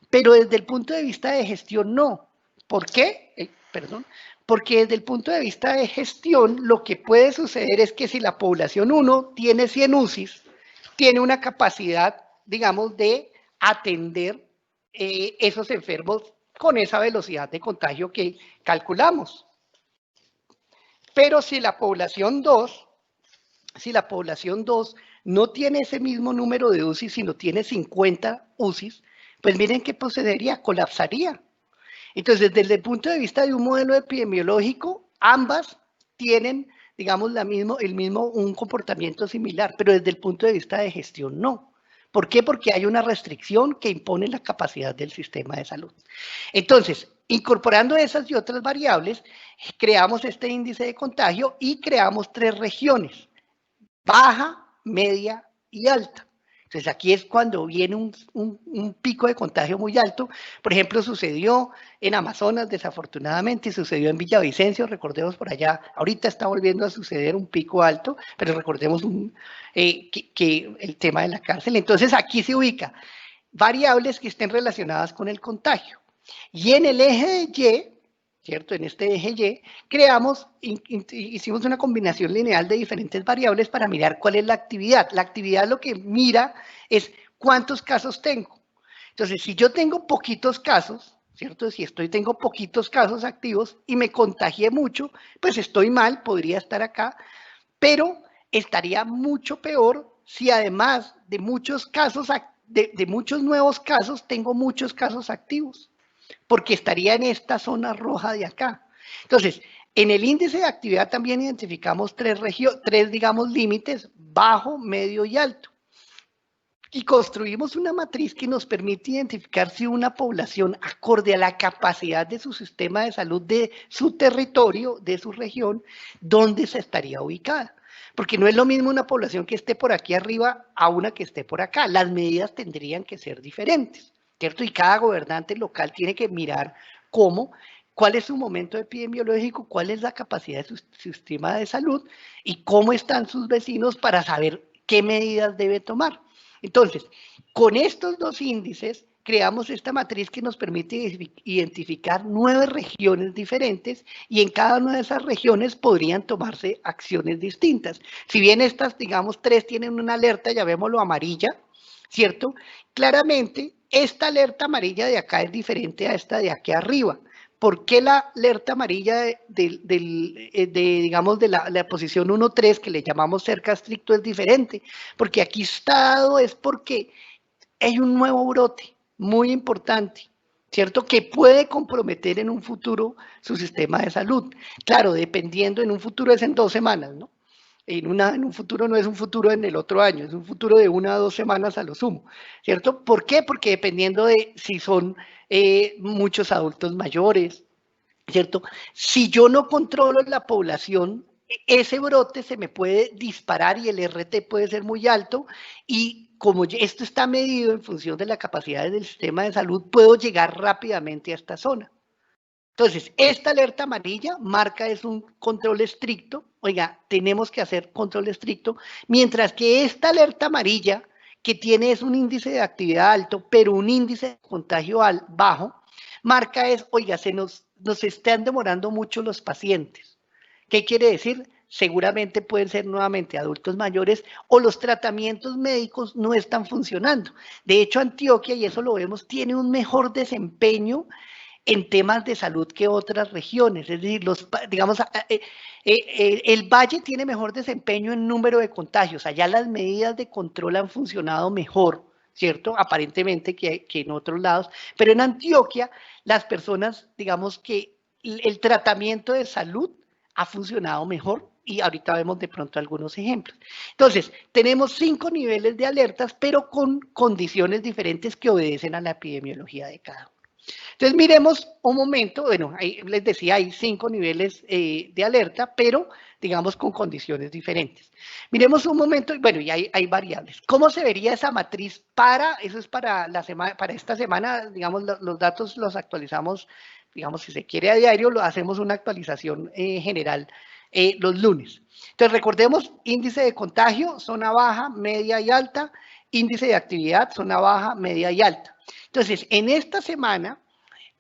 Speaker 3: Pero desde el punto de vista de gestión, no. ¿Por qué? Porque desde el punto de vista de gestión, lo que puede suceder es que si la población 1 tiene 100 UCIs, tiene una capacidad, digamos, de atender esos enfermos con esa velocidad de contagio que calculamos. Pero si la población 2 no tiene ese mismo número de UCIs, sino tiene 50 UCIs, pues miren qué procedería, colapsaría. Entonces, desde el punto de vista de un modelo epidemiológico, ambas tienen, digamos, un comportamiento similar, pero desde el punto de vista de gestión no. ¿Por qué? Porque hay una restricción que impone la capacidad del sistema de salud. Entonces, incorporando esas y otras variables, creamos este índice de contagio y creamos 3 regiones: baja, media y alta. Entonces aquí es cuando viene un pico de contagio muy alto. Por ejemplo, sucedió en Amazonas, desafortunadamente, sucedió en Villavicencio, recordemos por allá, ahorita está volviendo a suceder un pico alto, pero recordemos que el tema de la cárcel. Entonces aquí se ubica variables que estén relacionadas con el contagio. Y en el eje de Y, ¿cierto? En este eje Y, hicimos una combinación lineal de diferentes variables para mirar cuál es la actividad. La actividad lo que mira es cuántos casos tengo. Entonces, si yo tengo poquitos casos, ¿cierto? Si tengo poquitos casos activos y me contagié mucho, pues estoy mal, podría estar acá, pero estaría mucho peor si además de muchos casos, de muchos nuevos casos, tengo muchos casos activos, porque estaría en esta zona roja de acá. Entonces, en el índice de actividad también identificamos tres, digamos, límites: bajo, medio y alto. Y construimos una matriz que nos permite identificar si una población, acorde a la capacidad de su sistema de salud, de su territorio, de su región, dónde se estaría ubicada. Porque no es lo mismo una población que esté por aquí arriba a una que esté por acá. Las medidas tendrían que ser diferentes, ¿cierto? Y cada gobernante local tiene que mirar cuál es su momento epidemiológico, cuál es la capacidad de su sistema de salud y cómo están sus vecinos para saber qué medidas debe tomar. Entonces, con estos dos índices, creamos esta matriz que nos permite identificar 9 regiones diferentes, y en cada una de esas regiones podrían tomarse acciones distintas. Si bien estas, digamos, 3 tienen una alerta, llamémoslo amarilla, ¿cierto? Claramente, esta alerta amarilla de acá es diferente a esta de aquí arriba. ¿Por qué la alerta amarilla digamos, de la posición 1-3, que le llamamos cerca estricto, es diferente? Porque aquí está dado es porque hay un nuevo brote muy importante, ¿cierto? Que puede comprometer en un futuro su sistema de salud. Claro, dependiendo, en un futuro es en 2 semanas, ¿no? En un futuro no es un futuro en el otro año, es un futuro de 1 a 2 semanas a lo sumo, ¿cierto? ¿Por qué? Porque dependiendo de si son muchos adultos mayores, ¿cierto? Si yo no controlo la población, ese brote se me puede disparar y el RT puede ser muy alto, y como esto está medido en función de la capacidad del sistema de salud, puedo llegar rápidamente a esta zona. Entonces, esta alerta amarilla marca es un control estricto. Oiga, tenemos que hacer control estricto, mientras que esta alerta amarilla, que tiene es un índice de actividad alto, pero un índice de contagio bajo, marca es, oiga, nos están demorando mucho los pacientes. ¿Qué quiere decir? Seguramente pueden ser nuevamente adultos mayores, o los tratamientos médicos no están funcionando. De hecho, Antioquia, y eso lo vemos, tiene un mejor desempeño en temas de salud que otras regiones. Es decir, digamos, el Valle tiene mejor desempeño en número de contagios. Allá las medidas de control han funcionado mejor, ¿cierto? Aparentemente que en otros lados, pero en Antioquia las personas, digamos que el tratamiento de salud ha funcionado mejor y ahorita vemos de pronto algunos ejemplos. Entonces, tenemos 5 niveles de alertas, pero con condiciones diferentes que obedecen a la epidemiología de cada uno. Entonces, miremos un momento, bueno, ahí les decía, hay 5 niveles de alerta, pero digamos con condiciones diferentes. Miremos un momento, bueno, y hay variables. ¿Cómo se vería esa matriz eso es para la semana, para esta semana, digamos, los datos los actualizamos, digamos, si se quiere a diario, lo hacemos una actualización general los lunes. Entonces, recordemos, índice de contagio, zona baja, media y alta, índice de actividad, zona baja, media y alta. Entonces, en esta semana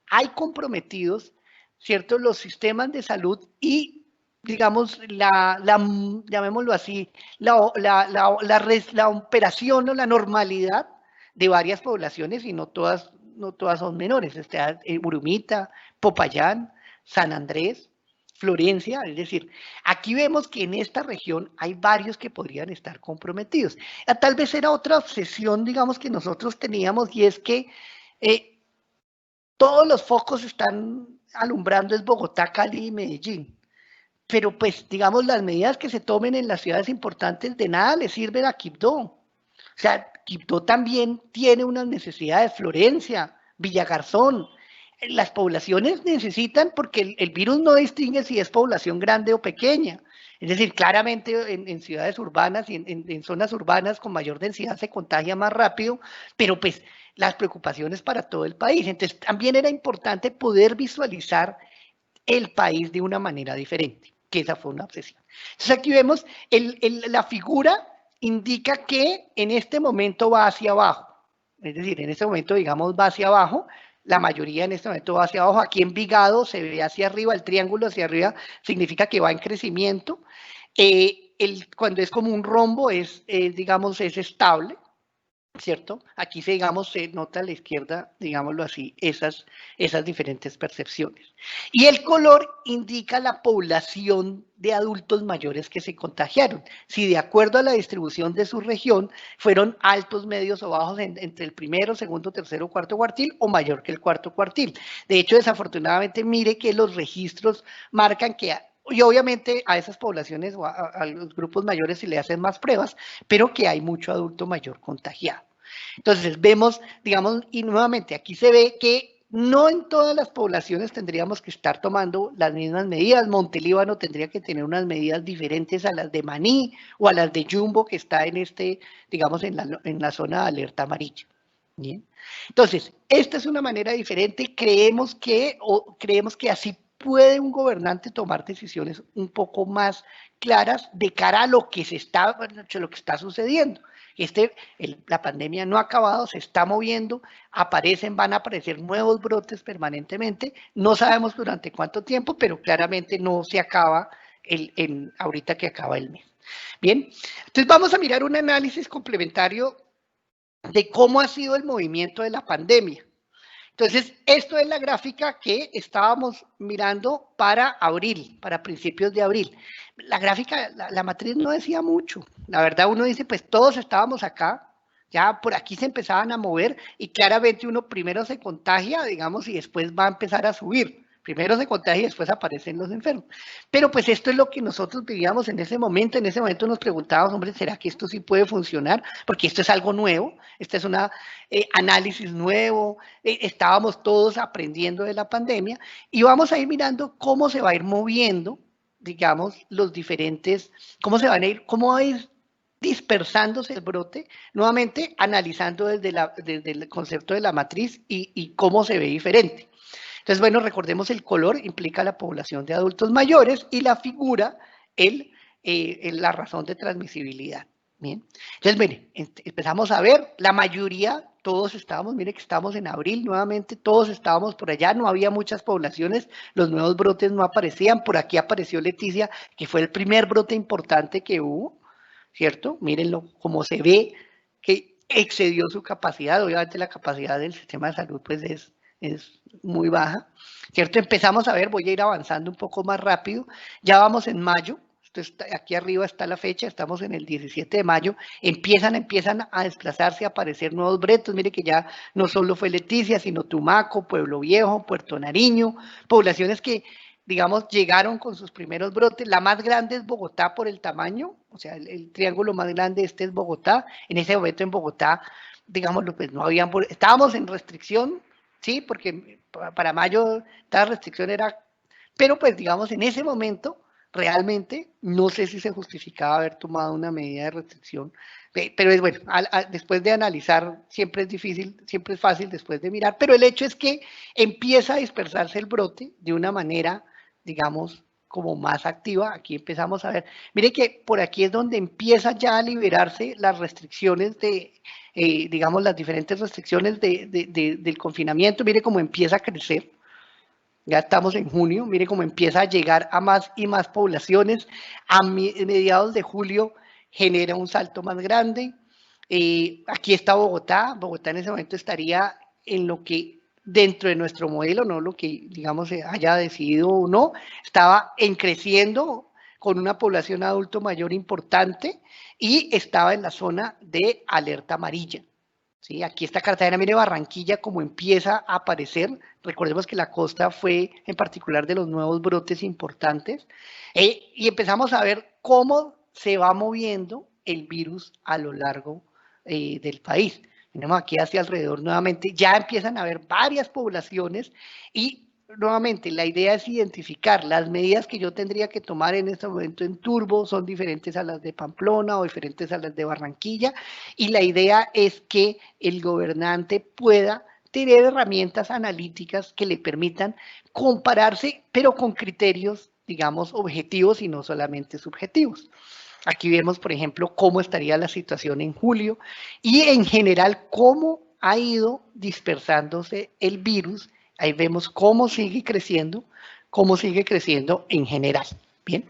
Speaker 3: hay comprometidos, ¿cierto?, los sistemas de salud y, digamos, llamémoslo así, la operación o la normalidad de varias poblaciones y no todas son menores. Está Urumita, Popayán, San Andrés, Florencia, es decir, aquí vemos que en esta región hay varios que podrían estar comprometidos. Tal vez era otra obsesión, digamos, que nosotros teníamos y es que todos los focos están alumbrando es Bogotá, Cali y Medellín. Pero pues, digamos, las medidas que se tomen en las ciudades importantes de nada le sirven a Quibdó. O sea, Quibdó también tiene unas necesidades, Florencia, Villagarzón. Las poblaciones necesitan, porque el virus no distingue si es población grande o pequeña. Es decir, claramente en ciudades urbanas y en zonas urbanas con mayor densidad se contagia más rápido, pero pues las preocupaciones para todo el país. Entonces, también era importante poder visualizar el país de una manera diferente, que esa fue una obsesión. Entonces, aquí vemos, la figura indica que en este momento va hacia abajo. Es decir, en este momento, digamos, va hacia abajo. La mayoría en este momento va hacia abajo. Aquí en Vigado se ve hacia arriba, el triángulo hacia arriba significa que va en crecimiento. Cuando es como un rombo, digamos, es estable, ¿cierto? Aquí digamos, se nota a la izquierda, digámoslo así, esas diferentes percepciones. Y el color indica la población de adultos mayores que se contagiaron. Si de acuerdo a la distribución de su región fueron altos, medios o bajos entre el primero, segundo, tercero, cuarto cuartil o mayor que el cuarto cuartil. De hecho, desafortunadamente, mire que los registros marcan que y obviamente a esas poblaciones o a los grupos mayores se le hacen más pruebas, pero que hay mucho adulto mayor contagiado. Entonces vemos, digamos, y nuevamente aquí se ve que no en todas las poblaciones tendríamos que estar tomando las mismas medidas. Montelíbano tendría que tener unas medidas diferentes a las de Maní o a las de Jumbo, que está en digamos, en la zona de alerta amarilla. Bien. Entonces, esta es una manera diferente. Creemos que así puede un gobernante tomar decisiones un poco más claras de cara a lo que está sucediendo. La pandemia no ha acabado, se está moviendo, van a aparecer nuevos brotes permanentemente. No sabemos durante cuánto tiempo, pero claramente no se acaba ahorita que acaba el mes. Bien, entonces vamos a mirar un análisis complementario de cómo ha sido el movimiento de la pandemia. Entonces, esto es la gráfica que estábamos mirando para abril, para principios de abril. La gráfica, la matriz no decía mucho. La verdad, uno dice, pues todos estábamos acá, ya por aquí se empezaban a mover y claramente uno primero se contagia, digamos, y después va a empezar a subir. Primero se contagia y después aparecen los enfermos. Pero pues esto es lo que nosotros vivíamos en ese momento. En ese momento nos preguntábamos, hombre, ¿será que esto sí puede funcionar? Porque esto es algo nuevo, este es un análisis nuevo, estábamos todos aprendiendo de la pandemia y vamos a ir mirando cómo se va a ir moviendo, digamos, los diferentes, cómo va a ir dispersándose el brote, nuevamente analizando desde el concepto de la matriz y cómo se ve diferente. Entonces, bueno, recordemos el color implica la población de adultos mayores y la figura, la razón de transmisibilidad. Bien, entonces, miren, empezamos a ver, la mayoría, todos estábamos, mire que estamos en abril nuevamente, todos estábamos por allá, no había muchas poblaciones, los nuevos brotes no aparecían, por aquí apareció Leticia, que fue el primer brote importante que hubo, ¿cierto? Mírenlo, como se ve que excedió su capacidad, obviamente la capacidad del sistema de salud pues es muy baja, ¿cierto? Empezamos a ver, voy a ir avanzando un poco más rápido, ya vamos en mayo, aquí arriba está la fecha, estamos en el 17 de mayo, empiezan a desplazarse, a aparecer nuevos bretos. Mire que ya no solo fue Leticia, sino Tumaco, Pueblo Viejo, Puerto Nariño, poblaciones que, digamos, llegaron con sus primeros brotes. La más grande es Bogotá por el tamaño, o sea, el triángulo más grande este es Bogotá. En ese momento en Bogotá, digámoslo, pues no habían, estábamos en restricción, sí, porque para mayo esta restricción era, pero pues digamos en ese momento realmente no sé si se justificaba haber tomado una medida de restricción, pero es bueno, después de analizar siempre es difícil, siempre es fácil después de mirar, pero el hecho es que empieza a dispersarse el brote de una manera, digamos, como más activa. Aquí empezamos a ver, mire que por aquí es donde empieza ya a liberarse las restricciones de, digamos, las diferentes restricciones del confinamiento. Mire cómo empieza a crecer. Ya estamos en junio, mire cómo empieza a llegar a más y más poblaciones. A mediados de julio genera un salto más grande. Aquí está Bogotá. Bogotá en ese momento estaría en lo que dentro de nuestro modelo, no lo que digamos se haya decidido o no, estaba en creciendo con una población adulto mayor importante y estaba en la zona de alerta amarilla. ¿Sí? Aquí está Cartagena, mire Barranquilla como empieza a aparecer. Recordemos que la costa fue en particular de los nuevos brotes importantes, y empezamos a ver cómo se va moviendo el virus a lo largo del país. Tenemos aquí hacia alrededor nuevamente, ya empiezan a haber varias poblaciones y nuevamente la idea es identificar las medidas que yo tendría que tomar en este momento en Turbo, son diferentes a las de Pamplona o diferentes a las de Barranquilla, y la idea es que el gobernante pueda tener herramientas analíticas que le permitan compararse, pero con criterios, digamos, objetivos y no solamente subjetivos. Aquí vemos, por ejemplo, cómo estaría la situación en julio y en general cómo ha ido dispersándose el virus. Ahí vemos cómo sigue creciendo en general. Bien.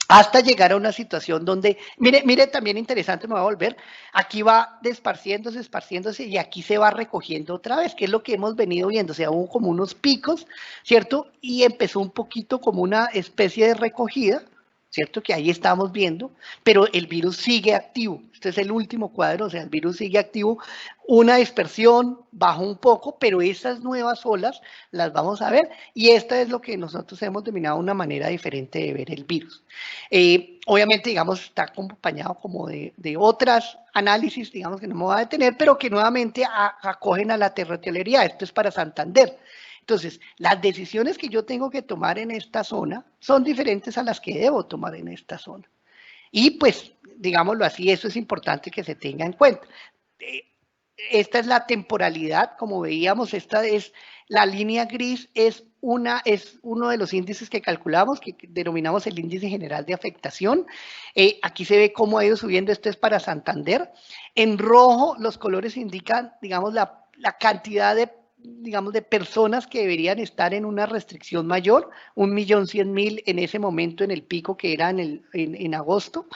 Speaker 3: Hasta llegar a una situación donde, mire también interesante, me voy a volver, aquí va esparciéndose y aquí se va recogiendo otra vez, que es lo que hemos venido viendo, o sea, hubo como unos picos, ¿cierto? Y empezó un poquito como una especie de recogida, ¿cierto? Que ahí estamos viendo, pero el virus sigue activo. Este es el último cuadro, o sea, el virus sigue activo. Una dispersión bajó un poco, pero esas nuevas olas las vamos a ver y esta es lo que nosotros hemos denominado una manera diferente de ver el virus. Obviamente, digamos, está acompañado como de otras análisis, digamos, que no me voy a detener, pero que nuevamente acogen a la territorialidad. Esto es para Santander. Entonces, las decisiones que yo tengo que tomar en esta zona son diferentes a las que debo tomar en esta zona. Y pues, digámoslo así, eso es importante que se tenga en cuenta. Esta es la temporalidad, como veíamos, esta es la línea gris, es uno de los índices que calculamos, que denominamos el índice general de afectación. Aquí se ve cómo ha ido subiendo, esto es para Santander. En rojo, los colores indican, digamos, la cantidad de personas que deberían estar en una restricción mayor, 1.100.000 en ese momento en el pico que era en agosto,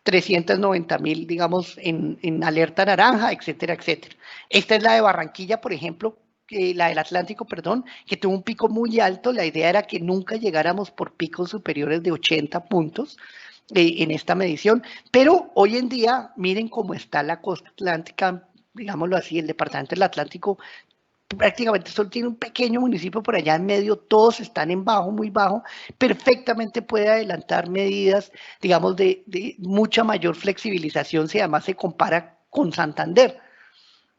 Speaker 3: 390.000, digamos, en alerta naranja, etcétera, etcétera. Esta es la de Barranquilla, por ejemplo, la del Atlántico, perdón, que tuvo un pico muy alto. La idea era que nunca llegáramos por picos superiores de 80 puntos en esta medición, pero hoy en día, miren cómo está la costa atlántica, digámoslo así, el departamento del Atlántico prácticamente solo tiene un pequeño municipio por allá en medio, todos están en bajo, muy bajo, perfectamente puede adelantar medidas, digamos, de mucha mayor flexibilización si además se compara con Santander.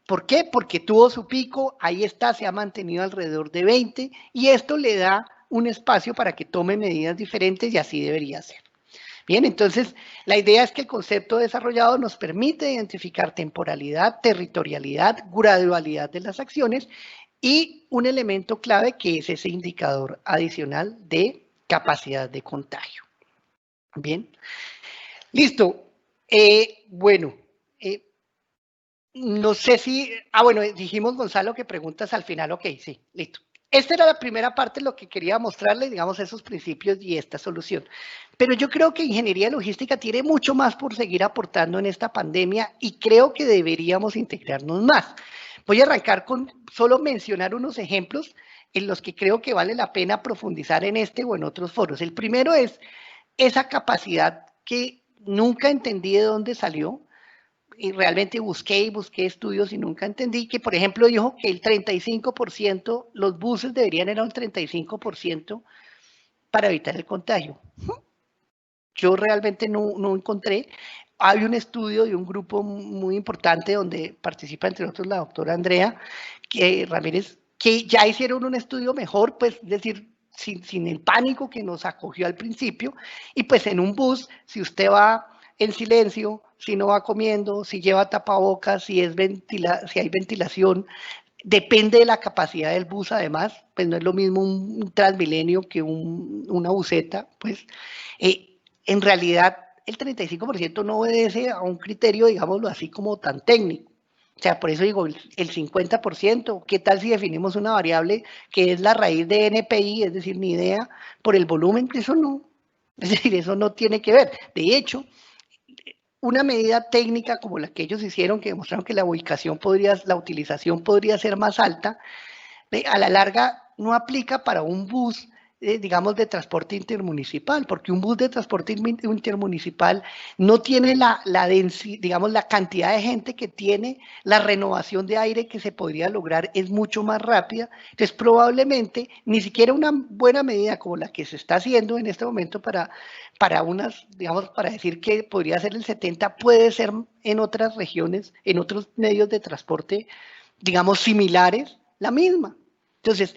Speaker 3: ¿Por qué? Porque tuvo su pico, ahí está, se ha mantenido alrededor de 20 y esto le da un espacio para que tome medidas diferentes y así debería ser. Bien, entonces la idea es que el concepto desarrollado nos permite identificar temporalidad, territorialidad, gradualidad de las acciones y un elemento clave que es ese indicador adicional de capacidad de contagio. Bien, listo. Bueno, no sé si, bueno, dijimos Gonzalo que preguntas al final, ok, sí, listo. Esta era la primera parte de lo que quería mostrarles, digamos, esos principios y esta solución. Pero yo creo que ingeniería logística tiene mucho más por seguir aportando en esta pandemia y creo que deberíamos integrarnos más. Voy a arrancar con solo mencionar unos ejemplos en los que creo que vale la pena profundizar en este o en otros foros. El primero es esa capacidad que nunca entendí de dónde salió, y realmente busqué estudios y nunca entendí que, por ejemplo, dijo que el 35%, los buses deberían ir a un 35% para evitar el contagio. Yo realmente no encontré. Hay un estudio de un grupo muy importante donde participa, entre otros, la doctora Andrea Ramírez, que ya hicieron un estudio mejor, pues, es decir, sin el pánico que nos acogió al principio, y pues en un bus, si usted va en silencio, si no va comiendo, si lleva tapabocas, si hay ventilación, depende de la capacidad del bus, además, pues no es lo mismo un Transmilenio que una buseta, pues en realidad el 35% no obedece a un criterio, digámoslo así, como tan técnico. O sea, por eso digo, el 50%, ¿qué tal si definimos una variable que es la raíz de NPI, es decir, ni idea, por el volumen? Eso no, es decir, eso no tiene que ver. De hecho, una medida técnica como la que ellos hicieron, que demostraron que la utilización podría ser más alta, a la larga no aplica para un bus, digamos, de transporte intermunicipal, porque un bus de transporte intermunicipal no tiene digamos, la cantidad de gente que tiene, la renovación de aire que se podría lograr es mucho más rápida. Entonces, probablemente ni siquiera una buena medida como la que se está haciendo en este momento digamos, para decir que podría ser el 70, puede ser en otras regiones, en otros medios de transporte, digamos, similares, la misma. Entonces,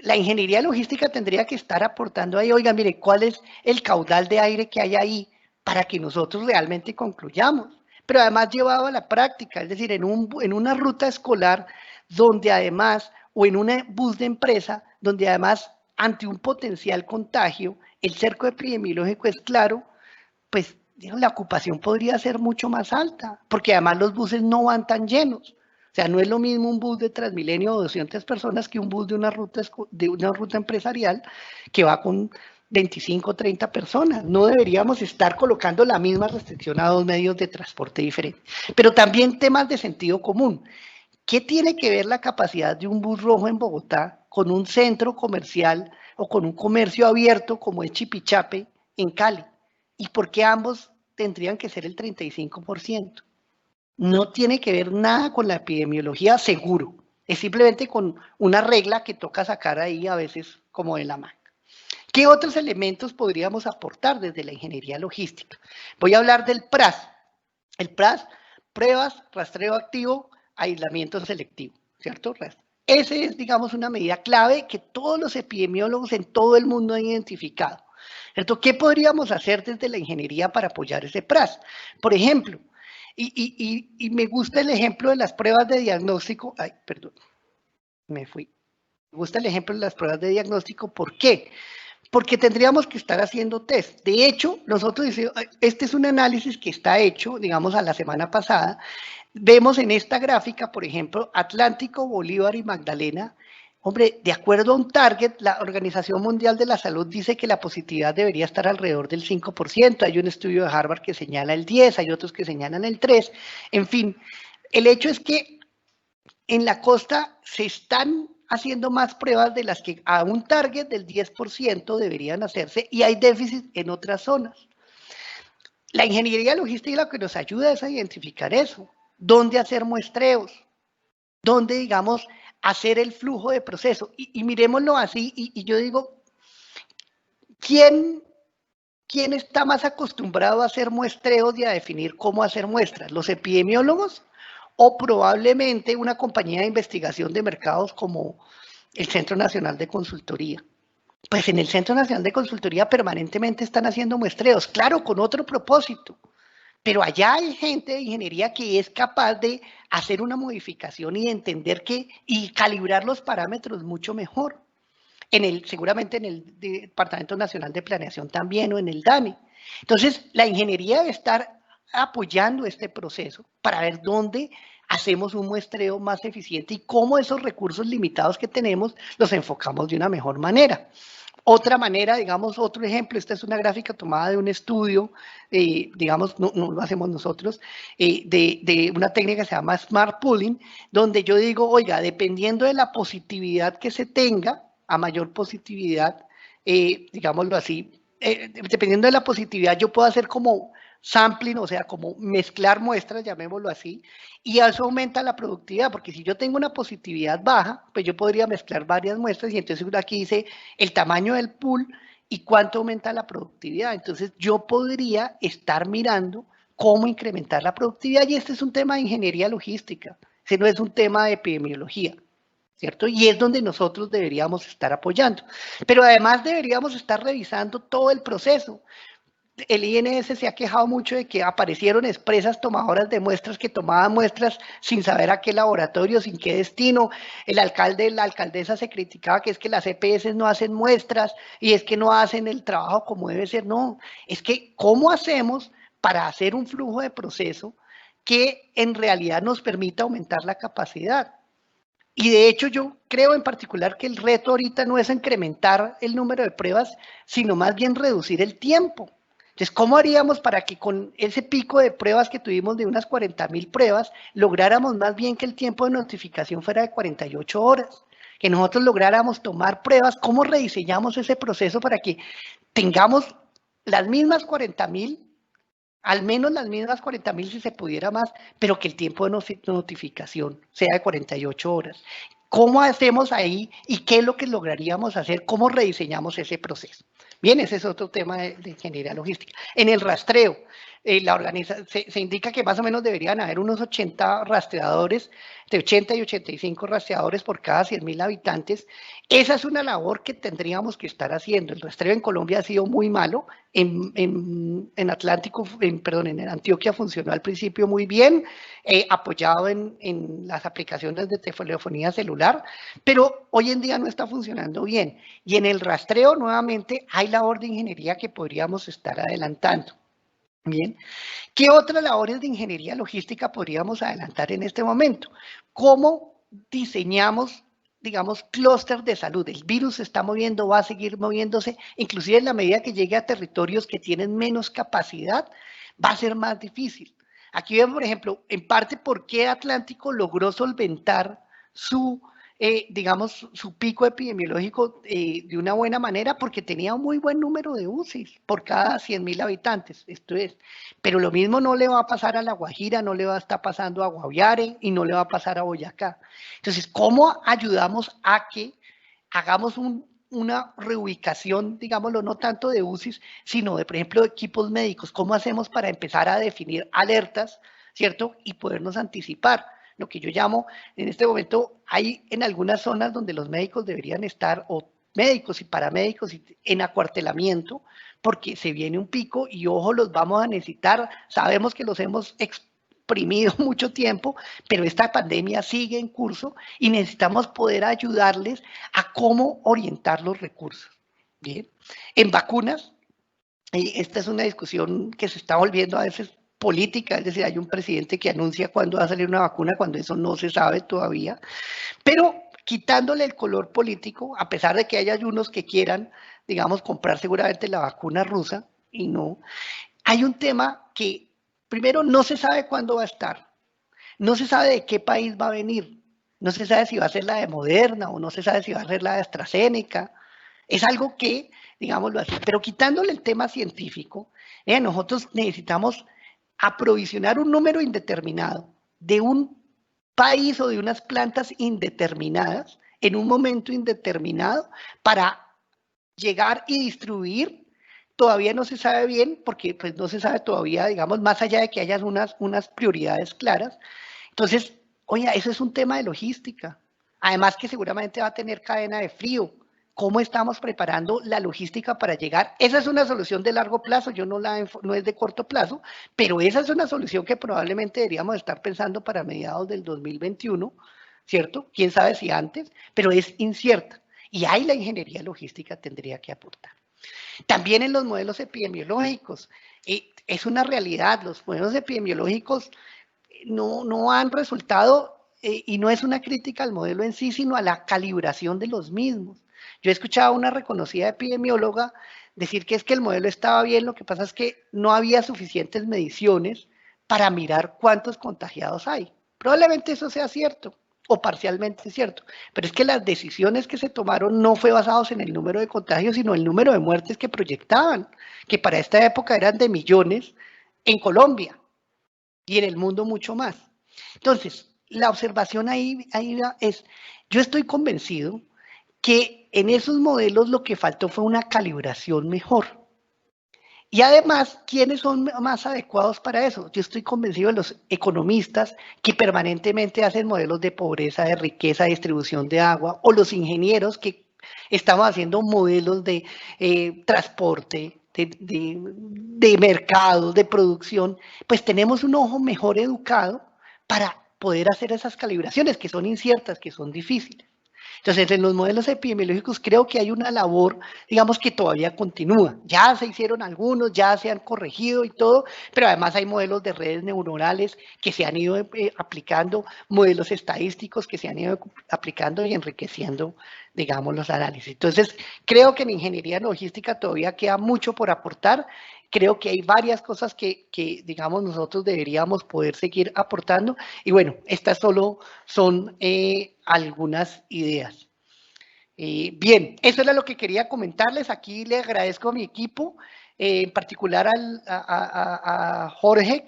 Speaker 3: la ingeniería logística tendría que estar aportando ahí, oiga, mire, ¿cuál es el caudal de aire que hay ahí para que nosotros realmente concluyamos? Pero además llevado a la práctica, es decir, en una ruta escolar donde además, o en un bus de empresa, donde además, ante un potencial contagio, el cerco epidemiológico es claro, pues la ocupación podría ser mucho más alta, porque además los buses no van tan llenos. O sea, no es lo mismo un bus de Transmilenio o 200 personas que un bus de una ruta empresarial que va con 25 o 30 personas. No deberíamos estar colocando la misma restricción a dos medios de transporte diferentes. Pero también temas de sentido común. ¿Qué tiene que ver la capacidad de un bus rojo en Bogotá con un centro comercial o con un comercio abierto como es Chipichape en Cali? ¿Y por qué ambos tendrían que ser el 35%? No tiene que ver nada con la epidemiología, seguro. Es simplemente con una regla que toca sacar ahí a veces como de la manga. ¿Qué otros elementos podríamos aportar desde la ingeniería logística? Voy a hablar del PRAS. El PRAS, pruebas, rastreo activo, aislamiento selectivo, ¿cierto? Ese es, digamos, una medida clave que todos los epidemiólogos en todo el mundo han identificado. ¿Cierto? ¿Qué podríamos hacer desde la ingeniería para apoyar ese PRAS? Por ejemplo, y me gusta el ejemplo de las pruebas de diagnóstico. Ay, perdón, me fui. Me gusta el ejemplo de las pruebas de diagnóstico. ¿Por qué? Porque tendríamos que estar haciendo test. De hecho, nosotros decimos, este es un análisis que está hecho, digamos, a la semana pasada. Vemos en esta gráfica, por ejemplo, Atlántico, Bolívar y Magdalena. Hombre, de acuerdo a un target, la Organización Mundial de la Salud dice que la positividad debería estar alrededor del 5%. Hay un estudio de Harvard que señala el 10%, hay otros que señalan el 3%. En fin, el hecho es que en la costa se están haciendo más pruebas de las que a un target del 10% deberían hacerse y hay déficit en otras zonas. La ingeniería logística lo que nos ayuda es a identificar eso. ¿Dónde hacer muestreos? ¿Dónde, digamos, hacer el flujo de proceso? Y miremoslo así, y yo digo, ¿quién está más acostumbrado a hacer muestreos y a definir cómo hacer muestras? ¿Los epidemiólogos o probablemente una compañía de investigación de mercados como el Centro Nacional de Consultoría? Pues en el Centro Nacional de Consultoría permanentemente están haciendo muestreos, claro, con otro propósito, pero allá hay gente de ingeniería que es capaz de hacer una modificación y entender y calibrar los parámetros mucho mejor. Seguramente en el Departamento Nacional de Planeación también, o en el DANE. Entonces, la ingeniería debe estar apoyando este proceso para ver dónde hacemos un muestreo más eficiente y cómo esos recursos limitados que tenemos los enfocamos de una mejor manera. Otra manera, digamos, otro ejemplo, esta es una gráfica tomada de un estudio, digamos, no lo hacemos nosotros, de una técnica que se llama Smart Pooling, donde yo digo, oiga, dependiendo de la positividad que se tenga, a mayor positividad, digámoslo así, dependiendo de la positividad, yo puedo hacer como sampling, o sea, como mezclar muestras, llamémoslo así, y eso aumenta la productividad, porque si yo tengo una positividad baja, pues yo podría mezclar varias muestras y entonces aquí dice el tamaño del pool y cuánto aumenta la productividad. Entonces yo podría estar mirando cómo incrementar la productividad y este es un tema de ingeniería logística, ese no es un tema de epidemiología. ¿Cierto? Y es donde nosotros deberíamos estar apoyando. Pero además deberíamos estar revisando todo el proceso. El INS se ha quejado mucho de que aparecieron empresas tomadoras de muestras que tomaban muestras sin saber a qué laboratorio, sin qué destino. El alcalde, la alcaldesa se criticaba que es que las EPS no hacen muestras y es que no hacen el trabajo como debe ser. No, es que ¿cómo hacemos para hacer un flujo de proceso que en realidad nos permita aumentar la capacidad? Y de hecho yo creo en particular que el reto ahorita no es incrementar el número de pruebas, sino más bien reducir el tiempo. Entonces, ¿cómo haríamos para que con ese pico de pruebas que tuvimos de unas 40,000 pruebas, lográramos más bien que el tiempo de notificación fuera de 48 horas? Que nosotros lográramos tomar pruebas, ¿cómo rediseñamos ese proceso para que tengamos las mismas 40,000, al menos las mismas 40,000 si se pudiera más, pero que el tiempo de notificación sea de 48 horas? ¿Cómo hacemos ahí y qué es lo que lograríamos hacer? ¿Cómo rediseñamos ese proceso? Bien, ese es otro tema de ingeniería logística. En el rastreo, se indica que más o menos deberían haber unos 80 rastreadores, de 80 y 85 rastreadores por cada 100,000 habitantes. Esa es una labor que tendríamos que estar haciendo. El rastreo en Colombia ha sido muy malo. En Antioquia funcionó al principio muy bien, apoyado en las aplicaciones de telefonía celular, pero hoy en día no está funcionando bien. Y en el rastreo, nuevamente, hay labor de ingeniería que podríamos estar adelantando. Bien, ¿qué otras labores de ingeniería logística podríamos adelantar en este momento? ¿Cómo diseñamos, digamos, clúster de salud? El virus se está moviendo, va a seguir moviéndose, inclusive en la medida que llegue a territorios que tienen menos capacidad, va a ser más difícil. Aquí vemos, por ejemplo, en parte por qué Atlántico logró solventar su digamos, su pico epidemiológico de una buena manera porque tenía un muy buen número de UCIs por cada 100,000 habitantes, esto es. Pero lo mismo no le va a pasar a La Guajira, no le va a estar pasando a Guaviare y no le va a pasar a Boyacá. Entonces, ¿cómo ayudamos a que hagamos una reubicación, digámoslo, no tanto de UCIs, sino de, por ejemplo, de equipos médicos? ¿Cómo hacemos para empezar a definir alertas, ¿cierto? Y podernos anticipar. Lo que yo llamo, en este momento, hay en algunas zonas donde los médicos deberían estar, o médicos y paramédicos, en acuartelamiento, porque se viene un pico y ojo, los vamos a necesitar. Sabemos que los hemos exprimido mucho tiempo, pero esta pandemia sigue en curso y necesitamos poder ayudarles a cómo orientar los recursos. Bien, en vacunas, esta es una discusión que se está volviendo a veces política, es decir, hay un presidente que anuncia cuándo va a salir una vacuna, cuando eso no se sabe todavía, pero quitándole el color político, a pesar de que haya unos que quieran, digamos, comprar seguramente la vacuna rusa y no, hay un tema que primero no se sabe cuándo va a estar, no se sabe de qué país va a venir, no se sabe si va a ser la de Moderna o no se sabe si va a ser la de AstraZeneca, es algo que, digámoslo así, pero quitándole el tema científico, nosotros necesitamos aprovisionar un número indeterminado de un país o de unas plantas indeterminadas en un momento indeterminado para llegar y distribuir. Todavía no se sabe bien porque pues no se sabe todavía, digamos, más allá de que haya unas prioridades claras. Entonces, oye, eso es un tema de logística. Además que seguramente va a tener cadena de frío. ¿Cómo estamos preparando la logística para llegar? Esa es una solución de largo plazo, no es de corto plazo, pero esa es una solución que probablemente deberíamos estar pensando para mediados del 2021, ¿cierto? Quién sabe si antes, pero es incierta. Y ahí la ingeniería logística tendría que aportar. También en los modelos epidemiológicos, es una realidad, los modelos epidemiológicos no han resultado, y no es una crítica al modelo en sí, sino a la calibración de los mismos. Yo he escuchado a una reconocida epidemióloga decir que es que el modelo estaba bien, lo que pasa es que no había suficientes mediciones para mirar cuántos contagiados hay. Probablemente eso sea cierto, o parcialmente cierto, pero es que las decisiones que se tomaron no fue basados en el número de contagios, sino el número de muertes que proyectaban, que para esta época eran de millones en Colombia y en el mundo mucho más. Entonces, la observación ahí es, yo estoy convencido que en esos modelos lo que faltó fue una calibración mejor. Y además, ¿quiénes son más adecuados para eso? Yo estoy convencido de los economistas que permanentemente hacen modelos de pobreza, de riqueza, de distribución de agua, o los ingenieros que estamos haciendo modelos de transporte, de mercado, de producción, pues tenemos un ojo mejor educado para poder hacer esas calibraciones que son inciertas, que son difíciles. Entonces, en los modelos epidemiológicos creo que hay una labor, digamos, que todavía continúa. Ya se hicieron algunos, ya se han corregido y todo, pero además hay modelos de redes neuronales que se han ido aplicando, modelos estadísticos que se han ido aplicando y enriqueciendo, digamos, los análisis. Entonces, creo que en ingeniería logística todavía queda mucho por aportar. Creo que hay varias cosas que, digamos, nosotros deberíamos poder seguir aportando. Y bueno, estas solo son algunas ideas. Bien, eso era lo que quería comentarles. Aquí le agradezco a mi equipo, en particular a Jorge,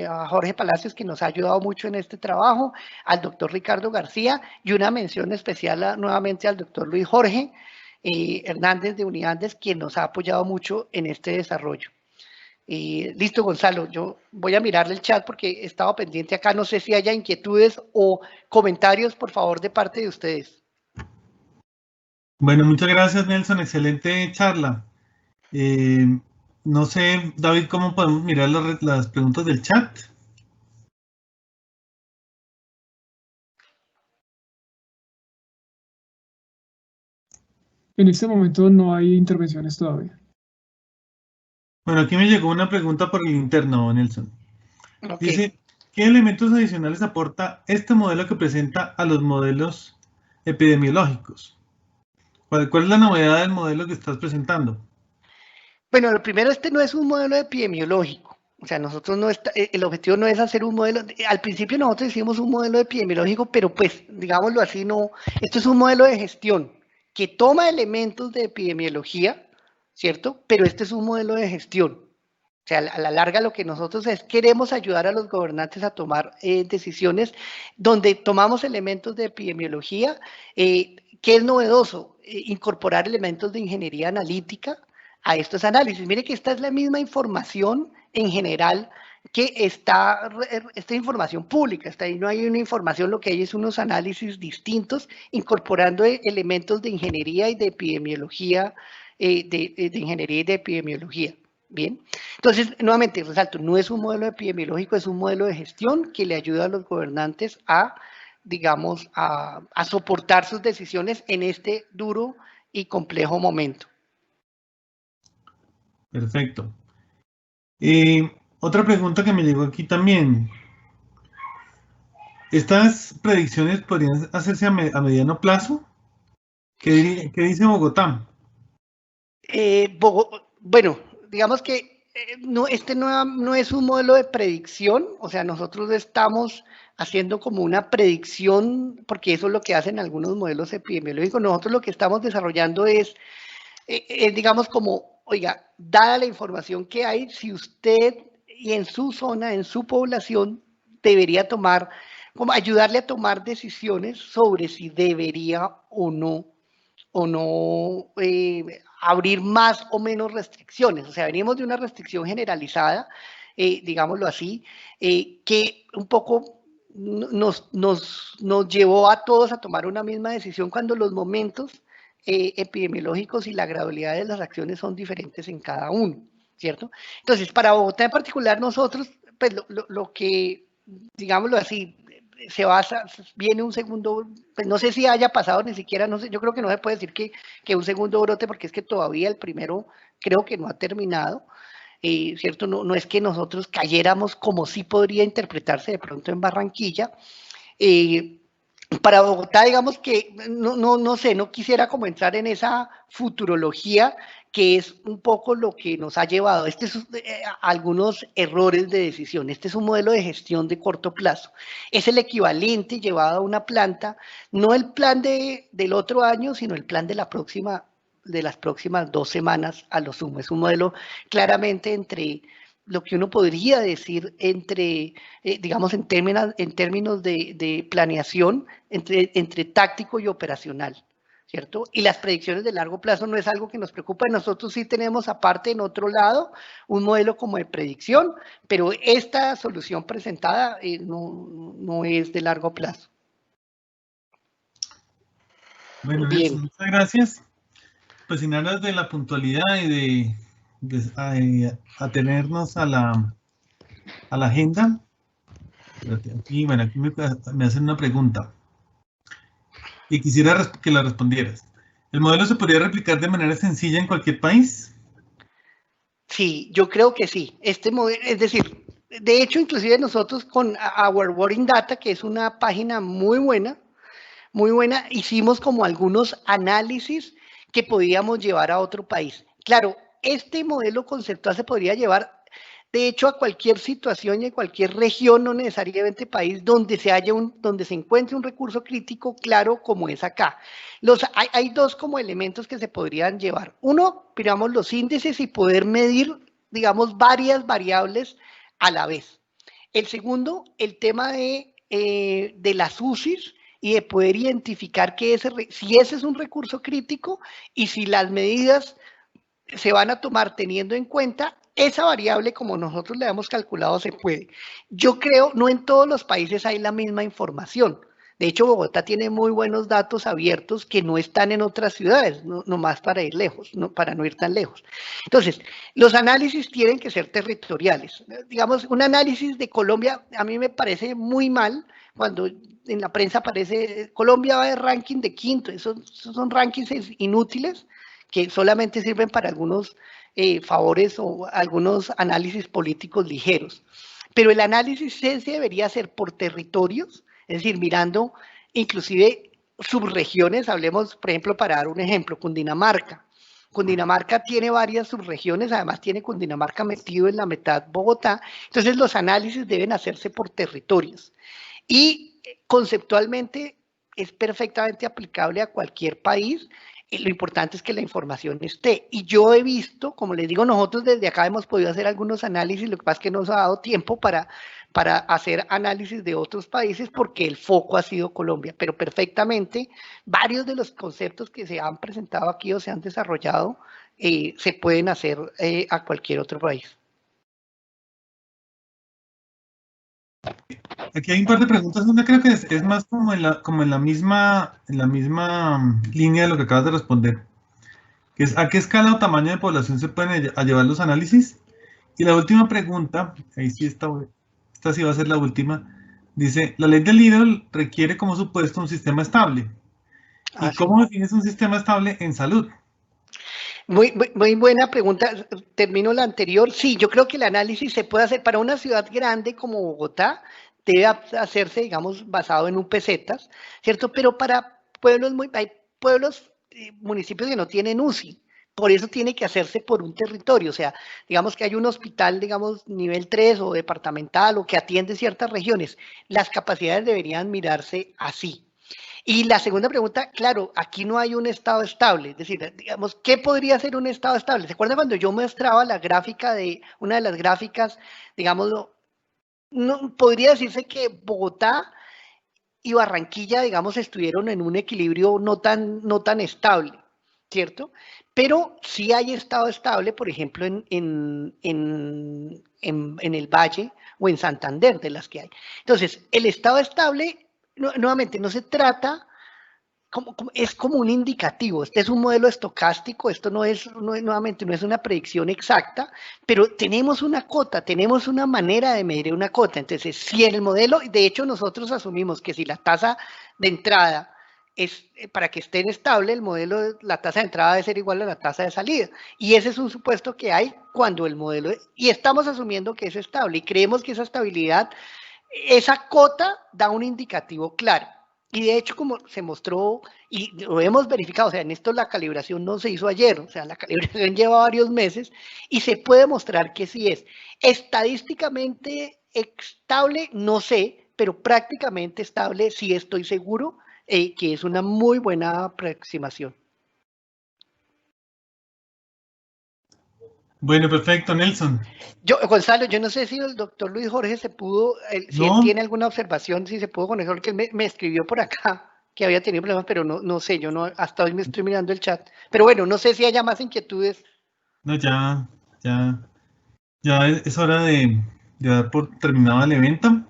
Speaker 3: a Jorge Palacios, que nos ha ayudado mucho en este trabajo, al doctor Ricardo García, y una mención especial nuevamente al doctor Luis Jorge Hernández de Unidades, quien nos ha apoyado mucho en este desarrollo. Listo, Gonzalo, yo voy a mirarle el chat porque he estado pendiente acá. No sé si haya inquietudes o comentarios, por favor, de parte de ustedes.
Speaker 1: Bueno, muchas gracias, Nelson. Excelente charla. No sé, David, ¿cómo podemos mirar las preguntas del chat?
Speaker 2: En este momento no hay intervenciones todavía.
Speaker 1: Bueno, aquí me llegó una pregunta por el interno, Nelson.
Speaker 3: Okay.
Speaker 1: Dice, ¿qué elementos adicionales aporta este modelo que presenta a los modelos epidemiológicos? ¿Cuál es la novedad del modelo que estás presentando?
Speaker 3: Bueno, lo primero, este no es un modelo epidemiológico. O sea, nosotros no está, el objetivo no es hacer un modelo. Al principio nosotros hicimos un modelo epidemiológico, pero pues, digámoslo así, no. Esto es un modelo de gestión que toma elementos de epidemiología, ¿cierto? Pero este es un modelo de gestión. O sea, a la larga lo que nosotros queremos ayudar a los gobernantes a tomar decisiones donde tomamos elementos de epidemiología. ¿Qué es novedoso? Incorporar elementos de ingeniería analítica a estos análisis. Mire que esta es la misma información en general que esta información pública, está ahí, no hay una información, lo que hay es unos análisis distintos, incorporando elementos de ingeniería y de epidemiología, de ingeniería y de epidemiología. Bien, entonces, nuevamente, resalto, no es un modelo epidemiológico, es un modelo de gestión que le ayuda a los gobernantes a, digamos, a soportar sus decisiones en este duro y complejo momento.
Speaker 1: Perfecto. Otra pregunta que me llegó aquí también. ¿Estas predicciones podrían hacerse a mediano plazo? ¿Qué dice Bogotá?
Speaker 3: Bueno, digamos que no, este no es un modelo de predicción, o sea, nosotros estamos haciendo como una predicción, porque eso es lo que hacen algunos modelos epidemiológicos. Nosotros lo que estamos desarrollando es, digamos, como, oiga, dada la información que hay, si usted y en su zona, en su población, debería tomar, como ayudarle a tomar decisiones sobre si debería o no abrir más o menos restricciones. O sea, venimos de una restricción generalizada, digámoslo así, que un poco nos llevó a todos a tomar una misma decisión cuando los momentos epidemiológicos y la gradualidad de las acciones son diferentes en cada uno, ¿cierto? Entonces, para Bogotá en particular, nosotros, pues lo que, digámoslo así, se basa, viene un segundo, pues no sé si haya pasado ni siquiera, no sé, yo creo que no se puede decir que un segundo brote, porque es que todavía el primero creo que no ha terminado, ¿cierto? No es que nosotros cayéramos como sí podría interpretarse de pronto en Barranquilla, Para Bogotá, digamos que no sé, no quisiera como entrar en esa futurología que es un poco lo que nos ha llevado. Este es algunos errores de decisión. Este es un modelo de gestión de corto plazo. Es el equivalente llevado a una planta, no el plan del otro año, sino el plan de la próxima, de las próximas 2 semanas a lo sumo. Es un modelo claramente entre lo que uno podría decir entre, digamos, en términos de planeación, entre táctico y operacional, ¿cierto? Y las predicciones de largo plazo no es algo que nos preocupa. Nosotros sí tenemos aparte en otro lado un modelo como de predicción, pero esta solución presentada no es de largo plazo.
Speaker 1: Bueno, Nelson,
Speaker 3: Bien.
Speaker 1: muchas gracias. Pues sin aras de la puntualidad y de atenernos a la agenda. Aquí, bueno, aquí me hacen una pregunta y quisiera que la respondieras. ¿El modelo se podría replicar de manera sencilla en cualquier país?
Speaker 3: Sí, yo creo que sí. Este modelo, es decir, de hecho, inclusive nosotros con Our Boring Data, que es una página muy buena, hicimos como algunos análisis que podíamos llevar a otro país. Claro, este modelo conceptual se podría llevar, de hecho, a cualquier situación y a cualquier región, no necesariamente país, donde donde se encuentre un recurso crítico claro como es acá. Hay dos como elementos que se podrían llevar. Uno, digamos, los índices y poder medir, digamos, varias variables a la vez. El segundo, el tema de las UCIs y de poder identificar si ese es un recurso crítico y si las medidas se van a tomar teniendo en cuenta esa variable como nosotros le hemos calculado se puede. Yo creo, no en todos los países hay la misma información. De hecho, Bogotá tiene muy buenos datos abiertos que no están en otras ciudades, nomás para ir lejos, para no ir tan lejos. Entonces, los análisis tienen que ser territoriales. Digamos, un análisis de Colombia a mí me parece muy mal cuando en la prensa aparece Colombia va de ranking de quinto. Esos son rankings inútiles que solamente sirven para algunos favores o algunos análisis políticos ligeros. Pero el análisis se debería hacer por territorios, es decir, mirando inclusive subregiones, hablemos, por ejemplo, para dar un ejemplo, Cundinamarca. Cundinamarca tiene varias subregiones, además tiene Cundinamarca metido en la mitad Bogotá, entonces los análisis deben hacerse por territorios. Y conceptualmente es perfectamente aplicable a cualquier país. Lo importante es que la información esté. Y yo he visto, como les digo, nosotros desde acá hemos podido hacer algunos análisis, lo que pasa es que no nos ha dado tiempo para hacer análisis de otros países porque el foco ha sido Colombia, pero perfectamente varios de los conceptos que se han presentado aquí o se han desarrollado se pueden hacer a cualquier otro país.
Speaker 1: Aquí hay un par de preguntas. Una creo que es más como en la misma línea de lo que acabas de responder. Que es, ¿a qué escala o tamaño de población se pueden llevar los análisis? Y la última pregunta, ahí sí esta sí va a ser la última, dice, la ley del Lidl requiere como supuesto un sistema estable. ¿Y cómo defines un sistema estable en salud?
Speaker 3: Muy buena pregunta. Termino la anterior. Sí, yo creo que el análisis se puede hacer para una ciudad grande como Bogotá, debe hacerse, digamos, basado en un pesetas, ¿cierto? Pero para pueblos, hay pueblos, municipios que no tienen UCI. Por eso tiene que hacerse por un territorio. O sea, digamos que hay un hospital, digamos, nivel 3 o departamental o que atiende ciertas regiones. Las capacidades deberían mirarse así. Y la segunda pregunta, claro, aquí no hay un estado estable, es decir, digamos, ¿qué podría ser un estado estable? ¿Se acuerdan cuando yo mostraba la gráfica una de las gráficas, digamos, no, podría decirse que Bogotá y Barranquilla, digamos, estuvieron en un equilibrio no tan estable, ¿cierto? Pero sí hay estado estable, por ejemplo, en el Valle o en Santander, de las que hay. Entonces, el estado estable, nuevamente, no se trata es como un indicativo. Este es un modelo estocástico, esto nuevamente no es una predicción exacta, pero tenemos una cota, tenemos una manera de medir una cota. Entonces, si en el modelo, de hecho nosotros asumimos que si la tasa de entrada es para que esté estable, el modelo, la tasa de entrada debe ser igual a la tasa de salida. Y ese es un supuesto que hay cuando el modelo, y estamos asumiendo que es estable y creemos que esa estabilidad, esa cota da un indicativo claro. Y de hecho, como se mostró y lo hemos verificado, o sea, en esto la calibración no se hizo ayer, o sea, la calibración lleva varios meses y se puede mostrar que sí es. Estadísticamente estable, no sé, pero prácticamente estable sí estoy seguro que es una muy buena aproximación.
Speaker 4: Bueno, perfecto, Nelson.
Speaker 3: Gonzalo, yo no sé si el doctor Luis Jorge se pudo, si él
Speaker 4: No.
Speaker 3: tiene alguna observación, si se pudo conectar, porque él me escribió por acá que había tenido problemas, pero no sé, yo no, hasta hoy me estoy mirando el chat. Pero bueno, no sé si haya más inquietudes.
Speaker 4: No, ya es hora de dar por terminado el evento.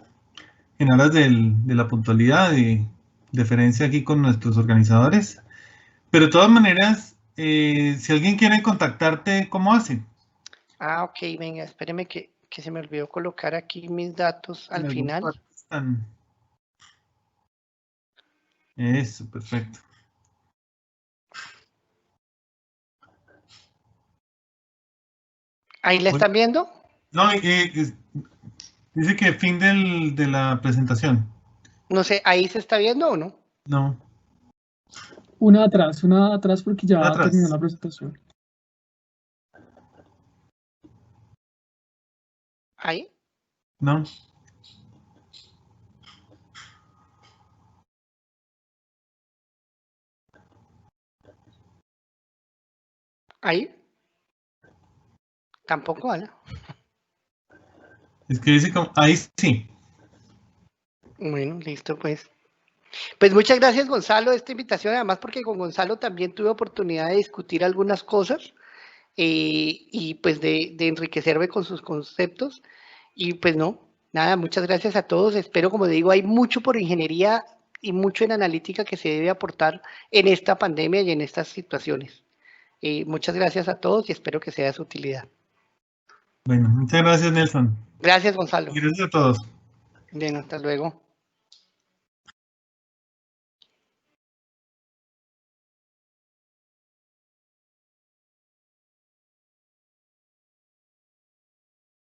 Speaker 4: En aras de la puntualidad y deferencia aquí con nuestros organizadores. Pero de todas maneras, si alguien quiere contactarte, ¿cómo hace?
Speaker 3: Ah, ok, venga, espéreme que se me olvidó colocar aquí mis datos al final.
Speaker 4: Eso, perfecto.
Speaker 3: ¿Ahí la están viendo?
Speaker 4: No, dice que fin de la presentación.
Speaker 3: No sé, ¿ahí se está viendo o no?
Speaker 4: No.
Speaker 2: Una atrás porque ya
Speaker 4: Atrás.
Speaker 2: terminó la presentación.
Speaker 3: ¿Ahí?
Speaker 4: No.
Speaker 3: ¿Ahí? Tampoco, Ana.
Speaker 4: Es que dice como, ahí sí.
Speaker 3: Bueno, listo, pues. Pues muchas gracias, Gonzalo, esta invitación, además porque con Gonzalo también tuve oportunidad de discutir algunas cosas y pues de enriquecerme con sus conceptos. Y pues no, nada, muchas gracias a todos. Espero, como digo, hay mucho por ingeniería y mucho en analítica que se debe aportar en esta pandemia y en estas situaciones. Muchas gracias a todos y espero que sea de su utilidad.
Speaker 4: Bueno, muchas gracias, Nelson.
Speaker 3: Gracias, Gonzalo.
Speaker 4: Y gracias a todos.
Speaker 3: Bien, hasta luego.